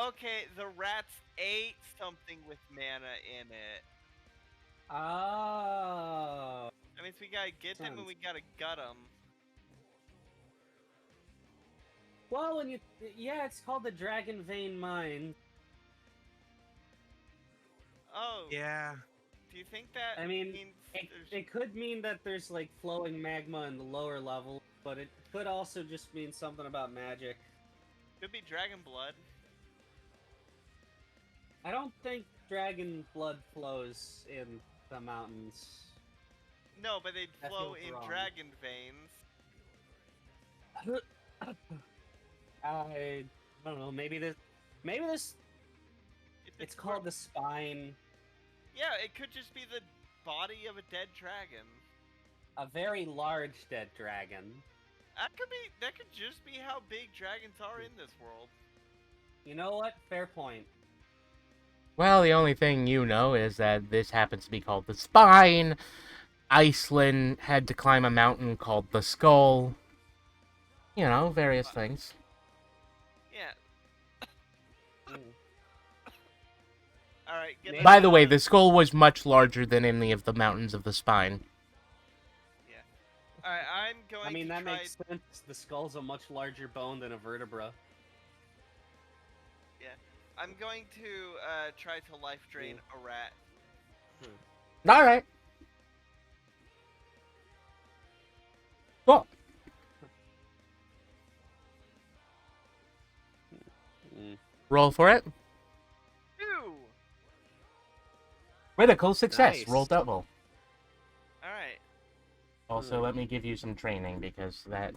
Okay, the rats ate something with mana in it. Oh. That means we gotta get them and Sounds- we gotta gut them. Well, when you yeah, it's called the Dragon Vein Mine. Oh. Yeah. Do you think that I mean, means It, there's... it could mean that there's like flowing magma in the lower level, but it could also just mean something about magic. could be dragon blood? I don't think dragon blood flows in the mountains. No, but they'd That flow feels in wrong. dragon veins. I don't know. Maybe this. If It's called the spine. Yeah, it could just be the body of a dead dragon. A very large dead dragon. That could just be how big dragons are in this world. You know what? Fair point. Well, the only thing you know is that this happens to be called the Spine. Iceland had to climb a mountain called the Skull. You know, various things. Yeah. Mm. Alright, get Maybe- By the way, the Skull was much larger than any of the mountains of the Spine. Alright, I'm going I mean, to that try... makes sense. The skull's a much larger bone than a vertebra. I'm going to try to life drain a rat. Alright. Cool. Mm. Roll for it. 2! Critical success. Nice. Roll double. Alright. Also, let me give you some training because that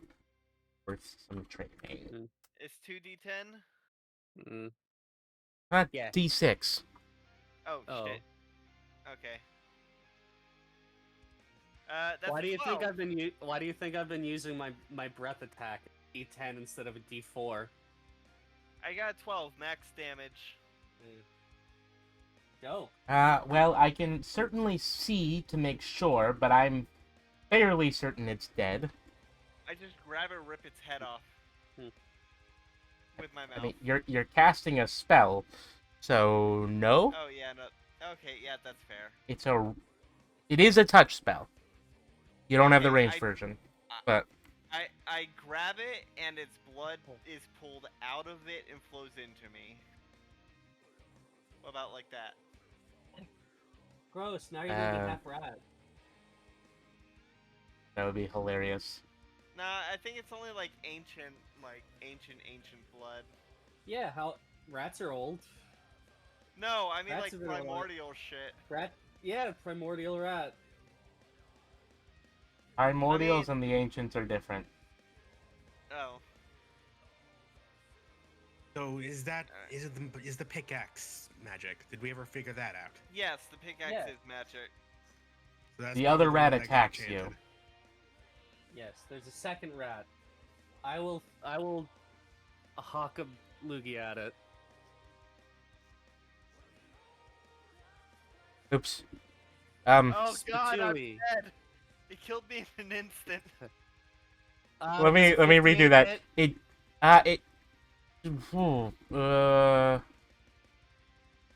worth some training. It's 2d10? Mm. Yeah. D6. Oh, Oh. shit. Okay. That's Why a do you 12. think I've been using my breath attack D10 instead of a D4? I got a 12 max damage. Dope. Well, I can certainly see to make sure, but I'm fairly certain it's dead. I just grab it, rip its head off. Hmm. With my mouth. I mean, you're casting a spell, so no. Oh yeah, no. Okay, yeah, that's fair. It is a touch spell. You don't have the Okay, ranged version, but I grab it and its blood is pulled out of it and flows into me. What about like that? Gross. Now you're gonna be Uh, half rat. that would be hilarious. Nah, I think it's only like ancient blood. Yeah. How rats are old. No, I mean Rats like have been alive. primordial shit. Rat. Yeah, primordial rat. Primordials and the ancients are different. Oh. So is that Alright. is the pickaxe magic? Did we ever figure that out? Yes, the pickaxe Yeah. is magic. So that's The probably other one rat that got attacks you. enchanted. Yes. There's a second rat. I will hawk a loogie at it. Oops. Oh god, I'm Spatooey. dead! It killed me in an instant. Let me Does redo 58 that. hit?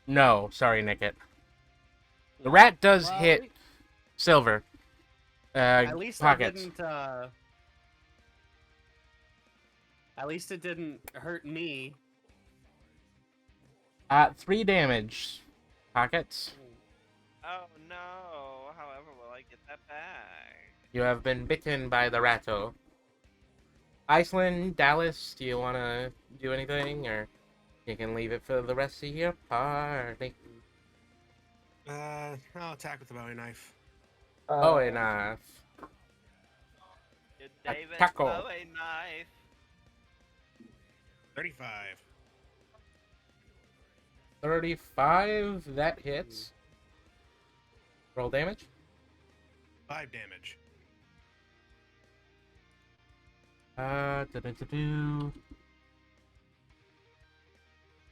No, sorry, Nickit. The rat does Well, hit silver. At least Pockets. I didn't. At least it didn't hurt me. 3 damage. Pockets. Oh no. However, will I get that back? You have been bitten by the ratto. Iceland, Dallas, do you want to do anything, or you can leave it for the rest of your party? I'll attack with the Bowie knife. Oh, enough. Good David tackle. Bowie knife. 35. 35, that hits. Roll damage. 5 damage.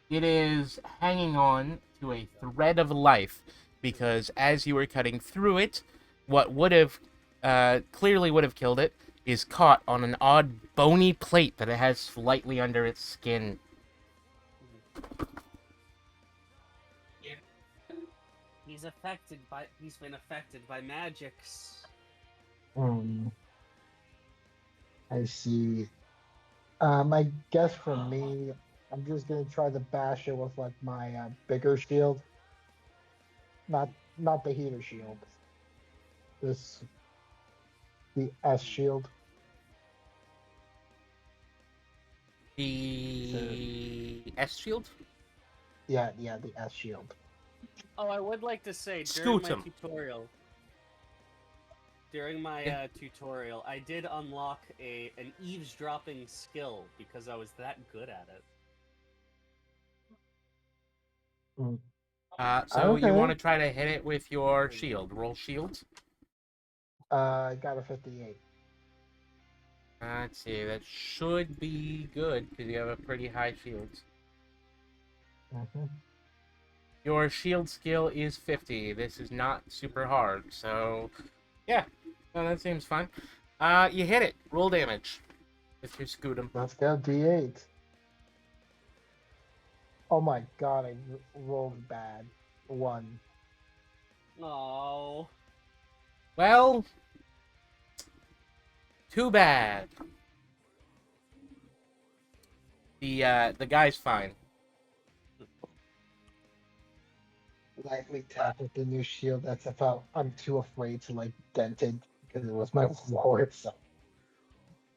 It is hanging on to a thread of life because as you were cutting through it, what would have clearly would have killed it is caught on an odd bony plate that it has slightly under its skin. He's been affected by magics. I see. I guess for me, I'm just gonna try to bash it with like my bigger shield, not the heater shield. This the S shield. The S shield? Yeah, the S shield. Oh, I would like to say Scoot 'em. During my Yeah. tutorial, I did unlock an eavesdropping skill because I was that good at it. So you Okay. want to try to hit it with your shield. Roll shield. I got a 58. Let's see, that should be good because you have a pretty high shield. Mm-hmm. Your shield skill is 50. This is not super hard, so yeah, well, that seems fine. You hit it. Roll damage with your Scootum. Let's go D8. Oh my god, I rolled bad. 1. Oh. Well, too bad. The guy's fine. Lightly tap with the new shield. That's about. I'm too afraid to like dent it because it was my lord. So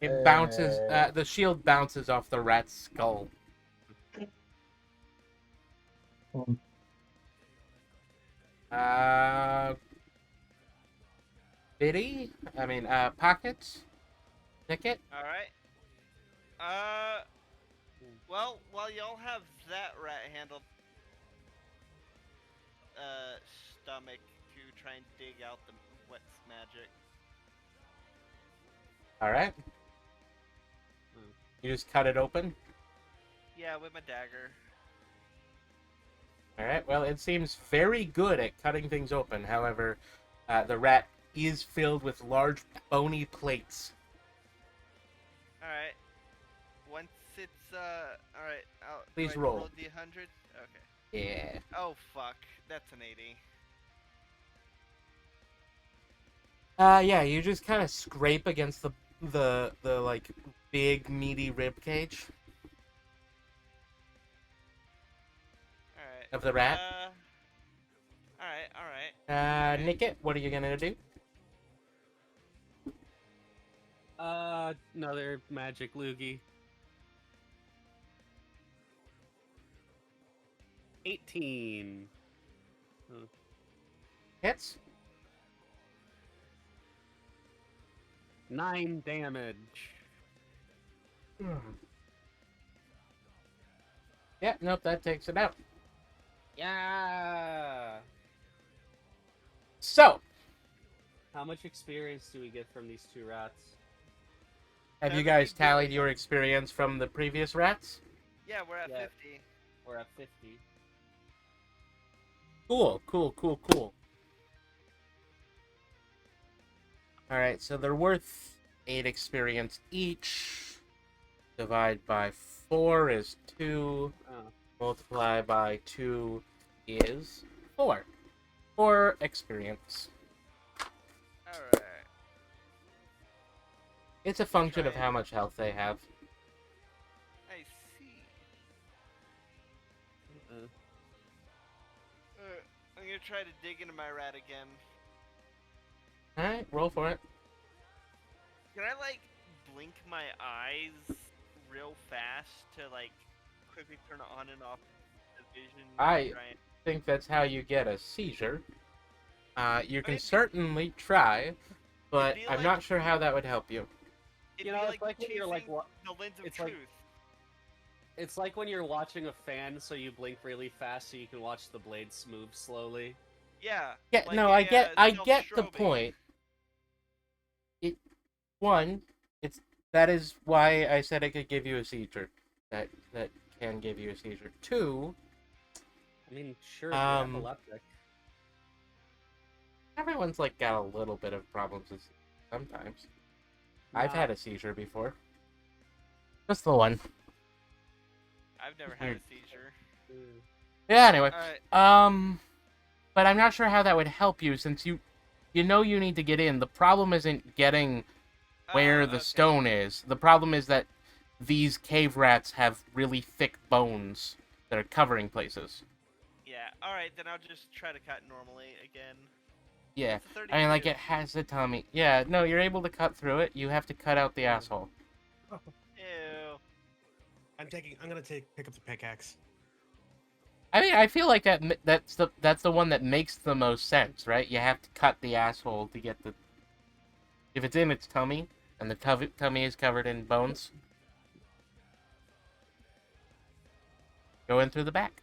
It bounces. The shield bounces off the rat's skull. Biddy? I mean, Pockets? Ticket? Alright. Well, while y'all have that rat handled, stomach to try and dig out the wet magic. Alright. You just cut it open? Yeah, with my dagger. Alright, well, it seems very good at cutting things open. However, the rat is filled with large bony plates. Alright. Once it's, alright. Please do I roll. Roll D100? Okay. Yeah. Oh, fuck. That's an 80. Yeah, you just kind of scrape against the like, big, meaty rib cage Alright. of the rat. Alright. Nick it, what are you gonna do? Another magic loogie. 18. Hits? 9 damage. Yeah, nope, that takes it out. Yeah. So, How much experience do we get from these 2 rats? have you 70 guys tallied billion. your experience from the previous rats? Yeah, we're at Yeah. 50. We're at 50. Cool. Alright, so they're worth 8 experience each. Divide by 4 is 2. Oh. Multiply by 2 is 4. 4 experience. Alright. It's a function of Try how much health they have. I'm gonna try to dig into my rat again. Alright, roll for it. Can I like blink my eyes real fast to like quickly turn on and off the vision? I Try and... think that's how you get a seizure. You can it'd be- certainly try, but be I'm like- not sure how that would help you. It'd You be know, like it's like when you're like chasing the lens of it's truth. like- It's like when you're watching a fan, so you blink really fast so you can watch the blades move slowly. Yeah. Yeah, like no, a, I get the self-strobing. point. That is why I said it could give you a seizure. That can give you a seizure. 2, I mean, sure, if you're epileptic. everyone's like got a little bit of problems with sometimes. I've Nah. had a seizure before. Just the one. I've never had a seizure. Yeah, anyway. Alright. But I'm not sure how that would help you since you know you need to get in. The problem isn't getting where the okay. stone is. The problem is that these cave rats have really thick bones that are covering places. Yeah. Alright, then I'll just try to cut normally again. Yeah. It's a I mean, like, 32. it has a tummy. Yeah, no, you're able to cut through it. You have to cut out the asshole. Ew. I'm gonna pick up the pickaxe. I mean, I feel like that's the one that makes the most sense, right? You have to cut the asshole to get the... If it's in its tummy, and the tummy is covered in bones, go in through the back.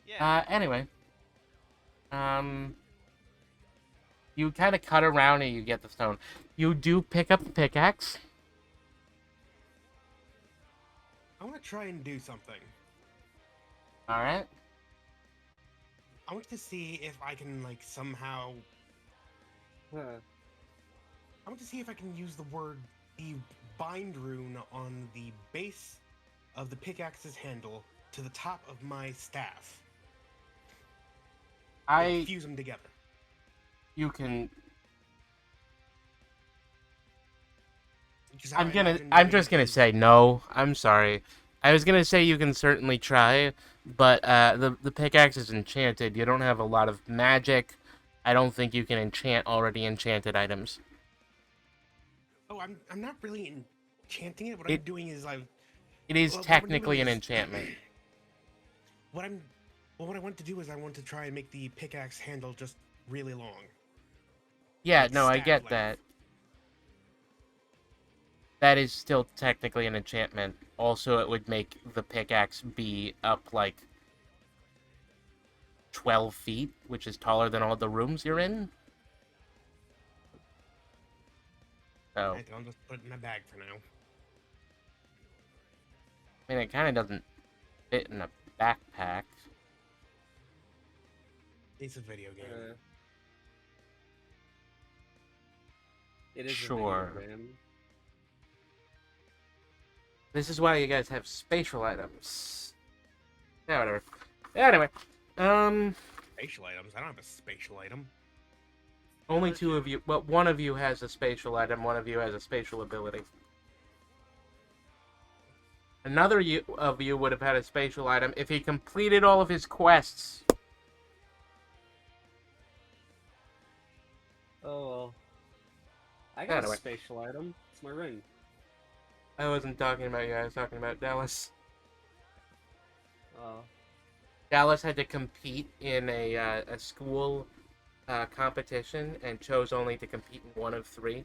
Yeah. Anyway. You kind of cut around and you get the stone. You do pick up the pickaxe. I want to try and do something. Alright. I want to see if I can like somehow. I want to see if I can use the bind rune on the base of the pickaxe's handle to the top of my staff. Like, fuse them together. You can... Which is how I imagine I'm doing just it gonna is- say no. I'm sorry. I was gonna say you can certainly try, but the pickaxe is enchanted. You don't have a lot of magic. I don't think you can enchant already enchanted items. Oh, I'm not really enchanting it. What I'm doing is It is Well, what we're doing technically an is- enchantment. what I want to do is I want to try and make the pickaxe handle just really long. Yeah, Like no, I staff get length. that. That is still technically an enchantment. Also, it would make the pickaxe be up like 12 feet, which is taller than all the rooms you're in. So, Alright, I'll just put it in my bag for now. I mean, it kind of doesn't fit in a backpack. It's a video game. It is Sure. a video game. This is why you guys have spatial items. Yeah, whatever. Anyway, Spatial items? I don't have a spatial item. only 2 of you. Well, one of you has a spatial item. One of you has a spatial ability. Another of you would have had a spatial item if he completed all of his quests. Oh well. I got Anyway. a spatial item. It's my ring. I wasn't talking about you. I was talking about Dallas. Oh. Dallas had to compete in a school competition and chose only to compete in one of 3.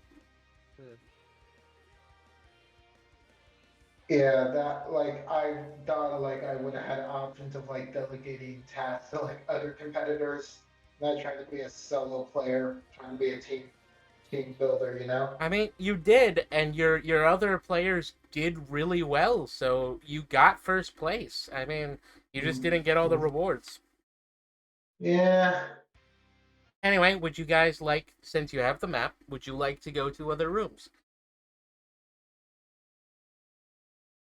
Yeah, that like I thought like I would have had options of like delegating tasks to like other competitors, not trying to be a solo player, trying to be a team builder, you know? I mean, you did, and your other players did really well, so you got first place. I mean, you just didn't get all the rewards. Yeah. Anyway, would you guys like, since you have the map, would you like to go to other rooms?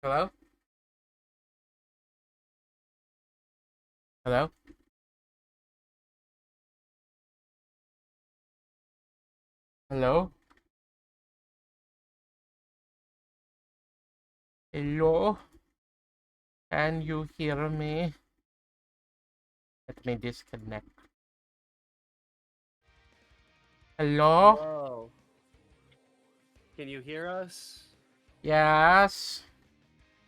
Hello? Hello? Hello? Hello? Can you hear me? Let me disconnect. Hello? Hello. Can you hear us? Yes?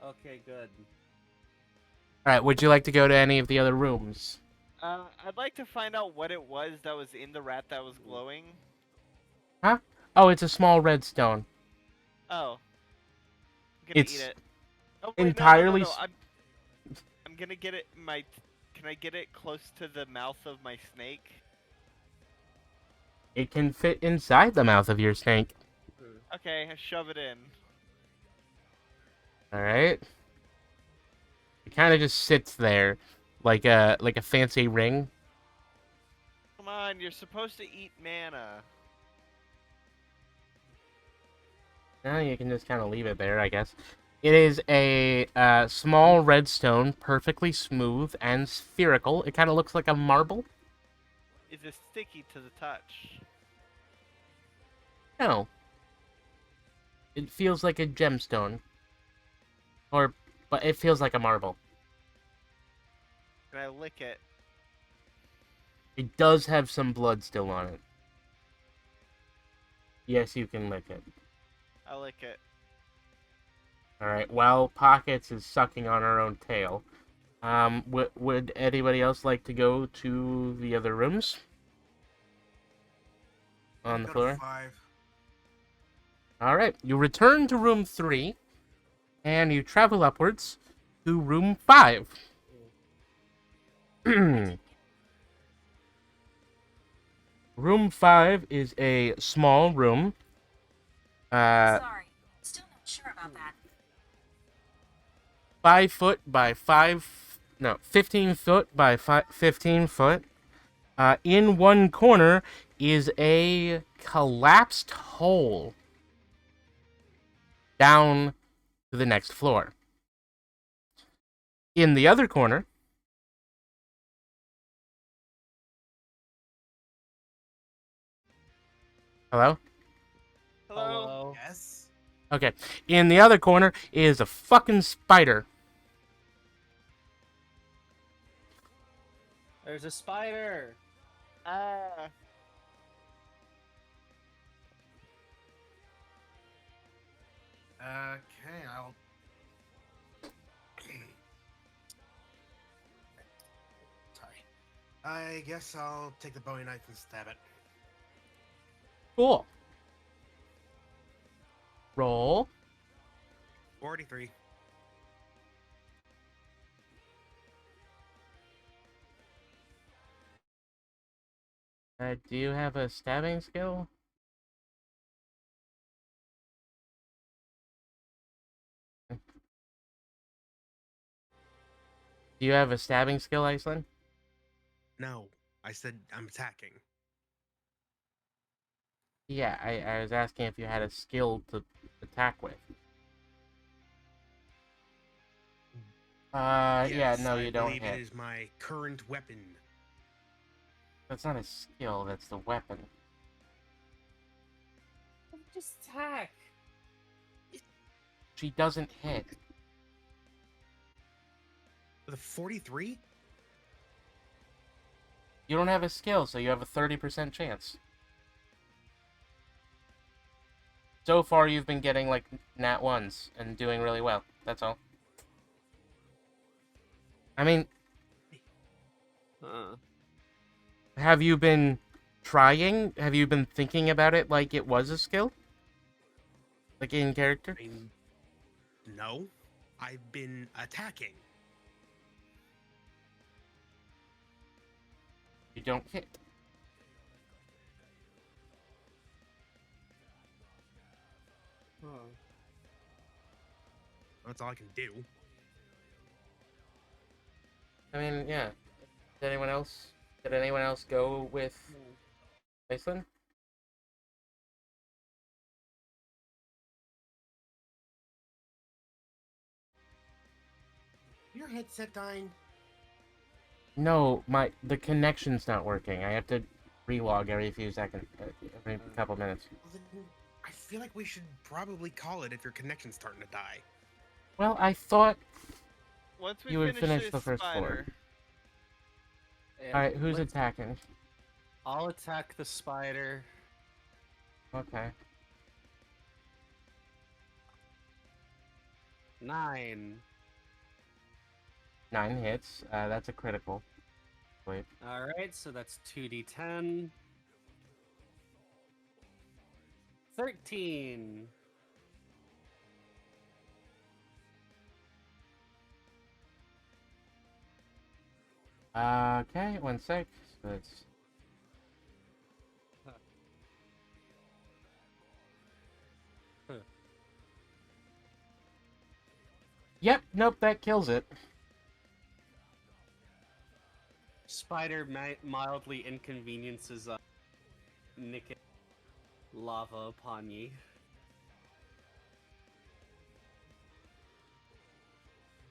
Okay, good. Alright, would you like to go to any of the other rooms? I'd like to find out what it was that was in the rat that was glowing. Huh? Oh, it's a small redstone. Oh. I'm gonna eat It's it. Oh wait, entirely no. I'm gonna get it in my. Can I get it close to the mouth of my snake? It can fit inside the mouth of your snake. Okay, I shove it in. Alright. It kind of just sits there like a fancy ring. Come on, you're supposed to eat mana. No, you can just kind of leave it there, I guess. It is a small redstone, perfectly smooth and spherical. It kind of looks like a marble. Is it sticky to the touch? No. It feels like a gemstone. But it feels like a marble. Can I lick it? It does have some blood still on it. Yes, you can lick it. I'll lick it. Alright, while Pockets is sucking on her own tail. Would anybody else like to go to the other rooms? On the Go to floor? 5. Alright, you return to room 3, and you travel upwards to room 5. Room 5 is a small room. Sorry, still not sure about that. 5 foot by 15 foot by 15 foot. In one corner is a collapsed hole down to the next floor. In the other corner, hello? Hello? Yes. Okay. In the other corner is a fucking spider. There's a spider. Ah. Okay, I'll. Sorry. I guess I'll take the Bowie knife and stab it. Cool. Roll. 43. Do you have a stabbing skill? Do you have a stabbing skill, Iceland? No, I said I'm attacking. Yeah, I was asking if you had a skill to attack with. Yeah, Yes, no, I you don't believe hit. it is my current weapon. That's not a skill, that's the weapon. Just attack. She doesn't hit. With a 43? You don't have a skill, so you have a 30% chance. So far, you've been getting, like, nat 1s and doing really well. That's all. I mean, have you been trying? Have you been thinking about it like it was a skill? Like in character? I mean, no. I've been attacking. You don't hit. That's all I can do. I mean, yeah. Did anyone else go with Iceland? Your headset dying? No, the connection's not working. I have to relog every few seconds, every couple minutes. Well, then I feel like we should probably call it if your connection's starting to die. Well, I thought Once we You would finish this the first floor. spider, Alright, who's Let's- attacking? I'll attack the spider. Okay. 9. 9 hits. That's a critical. Wait. Alright, so that's 2d10. 13. Okay, 1 sec. So it's... Yep, nope, that kills it. Spider mildly inconveniences Nick lava upon ye.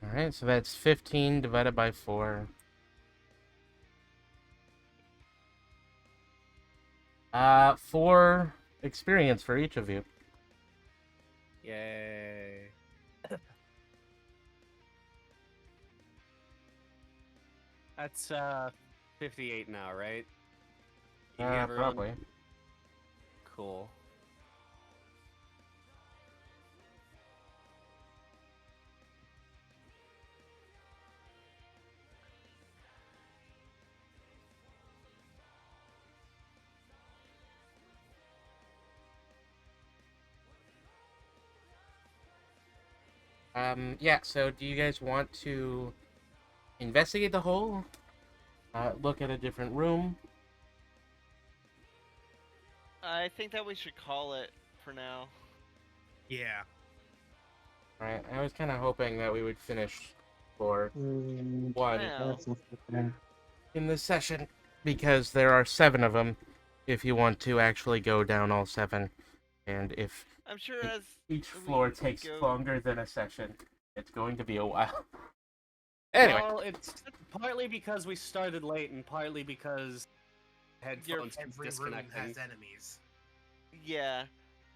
Alright, so that's 15 divided by 4. 4 experience for each of you. Yay. That's 58 now, right? You give everyone- Probably. Cool. Yeah, so do you guys want to investigate the hole? Look at a different room? I think that we should call it for now. Yeah. Alright, I was kind of hoping that we would finish for one Wow. That's interesting. in this session, because there are 7 of them if you want to actually go down all 7. And if I'm sure as each we floor takes go- longer than a session, it's going to be a while. Anyway, Well, it's partly because we started late and partly because headphones keep Every room disconnecting. has enemies. Yeah.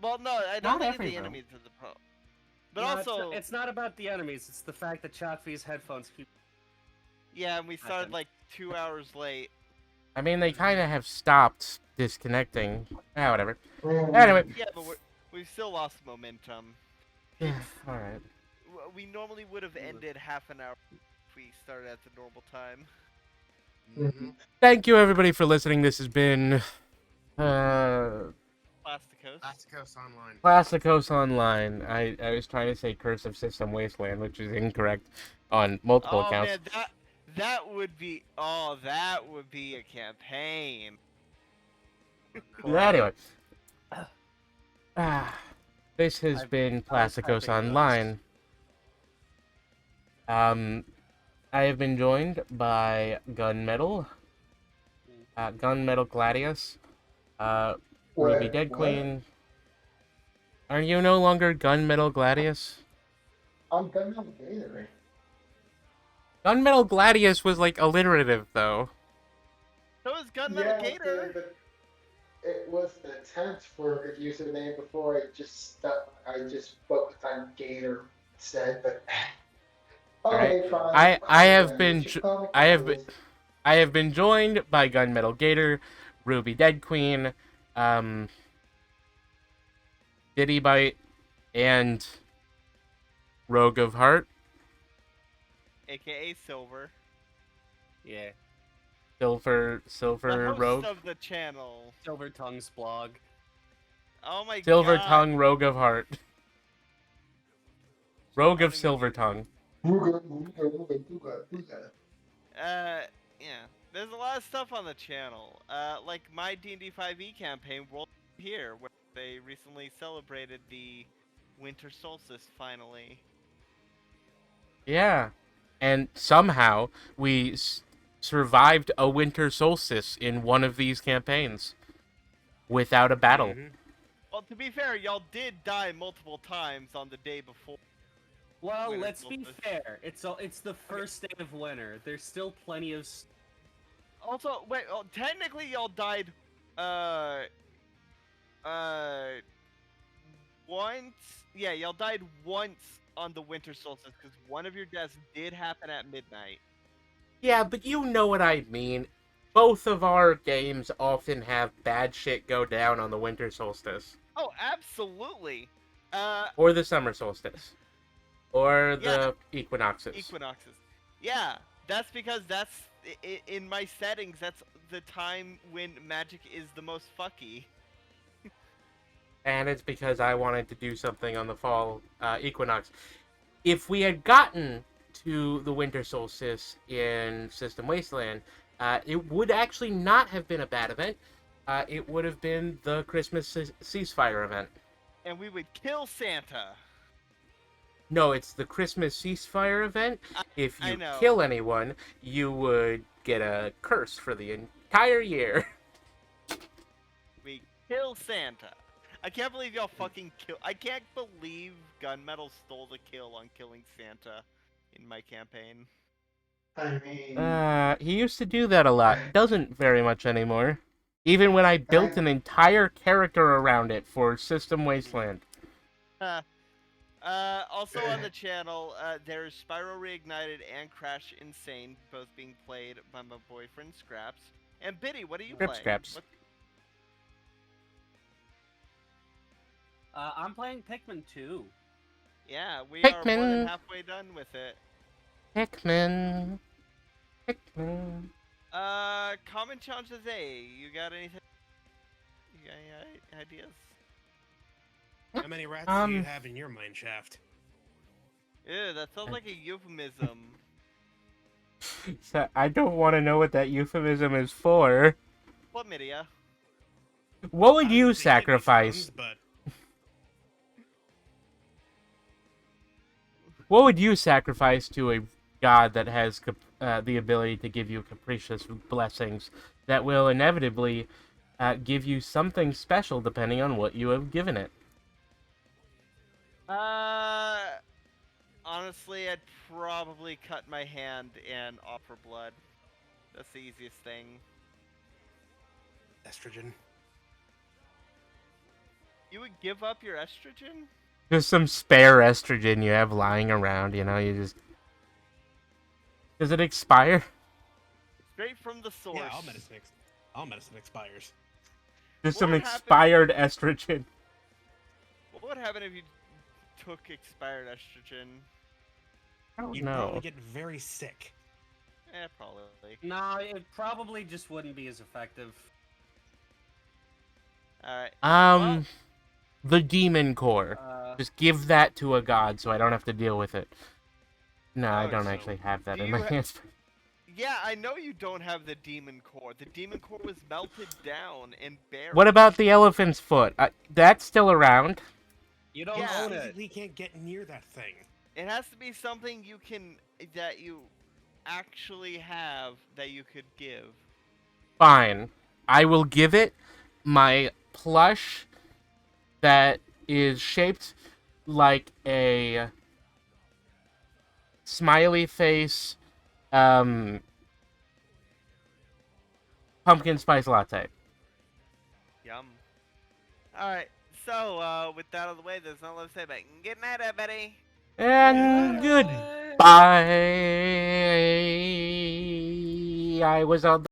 Well, no, I Not don't think every the room. enemies are the problem. But No, also, it's not about the enemies, it's the fact that Chalkvy's headphones keep... yeah, and we started Nothing. like 2 hours late. I mean, they kind of have stopped disconnecting. Whatever. Mm. Anyway. Yeah, but we've still lost momentum. Alright. We normally would have ended half an hour if we started at the normal time. Mm-hmm. Thank you, everybody, for listening. This has been PlastikOS. PlastikOS Online. PlastikOS Online. I was trying to say Curse of System Wasteland, which is incorrect on multiple Oh accounts. man, that would be a campaign. Anyway. This has I've- been I was PlastikOS typing Online. I have been joined by Gunmetal, Gunmetal Gladius, Ruby Wait, Dead what? Queen. Are you no longer Gunmetal Gladius? I'm gonna have a Gatorade. Gunmetal Gladius was like alliterative, though. So is Gunmetal Gator. but it was the attempt for a username before I just focused on Gator instead. But okay, fine. I have been You should call me I have Gladius. I have been joined by Gunmetal Gator, Ruby Dead Queen, Diddy Bite, and Rogue of Heart. AKA Silver. Yeah. Silver The host Rogue. of the channel. Silver Tongue's blog. Oh my Silver god. Tongue Rogue of Heart. Rogue of Funny. Silver Tongue. Yeah. There's a lot of stuff on the channel. Like my D&D 5e campaign, World Here, where they recently celebrated the winter solstice finally. Yeah. And somehow we survived a winter solstice in one of these campaigns without a battle. Mhm. Well, to be fair, y'all did die multiple times on the day before. Well, Winter let's be solstice. fair. It's the first day of winter. There's still plenty of... Also, wait, technically y'all died, once? Yeah, y'all died once on the winter solstice, because one of your deaths did happen at midnight. Yeah, but you know what I mean. both of our games often have bad shit go down on the winter solstice. Oh, absolutely. Or the summer solstice. Or Yeah. the equinoxes. Equinoxes. Yeah, that's because that's in my settings. That's the time when magic is the most fucky. And it's because I wanted to do something on the fall equinox. If we had gotten to the winter solstice in System Wasteland, it would actually not have been a bad event. It would have been the Christmas ceasefire event. And we would kill Santa. No, it's the Christmas ceasefire event. If I you know. kill anyone, you would get a curse for the entire year. We kill Santa. I can't believe y'all fucking kill. I can't believe Gunmetal stole the kill on killing Santa in my campaign. I mean, He used to do that a lot. Doesn't very much anymore. Even when I built an entire character around it for System Wasteland. Also on the channel, there's Spyro Reignited and Crash Insane, both being played by my boyfriend Scraps. And Biddy, what are you playing? Scraps. I'm playing Pikmin 2. Yeah, we are more than Pikmin. halfway done with it. Pikmin. Comment challenges A. You got anything? You got any ideas? How many rats do you have in your mine shaft? Ew, that sounds like a euphemism. So I don't want to know what that euphemism is for. Chlamydia. What would I you would say kidney sacrifice? stones, but What would you sacrifice to a god that has the ability to give you capricious blessings that will inevitably give you something special depending on what you have given it? Honestly, I'd probably cut my hand and offer blood. That's the easiest thing. estrogen. You would give up your estrogen? Just some spare estrogen you have lying around, you know, you just... Does it expire? Straight from the source. Yeah, all medicine expires. Just What some would happen- expired estrogen. What would happen if you took expired estrogen? I don't You'd know. probably get very sick. Probably. No, it probably just wouldn't be as effective. Alright. The demon core. Just give that to a god so I don't have to deal with it. No, I Oh, don't so actually have that do in you my hands. Yeah, I know you don't have the demon core. The demon core was melted down and buried. What about the elephant's foot? That's still around. You don't Yeah. own it. Physically can't get near that thing. It has to be something that you actually have that you could give. Fine. I will give it my plush that is shaped like a smiley face pumpkin spice latte. Yum. Alright, so with that out of the way, there's nothing left to say about it. Good night, everybody. And goodbye. I was on the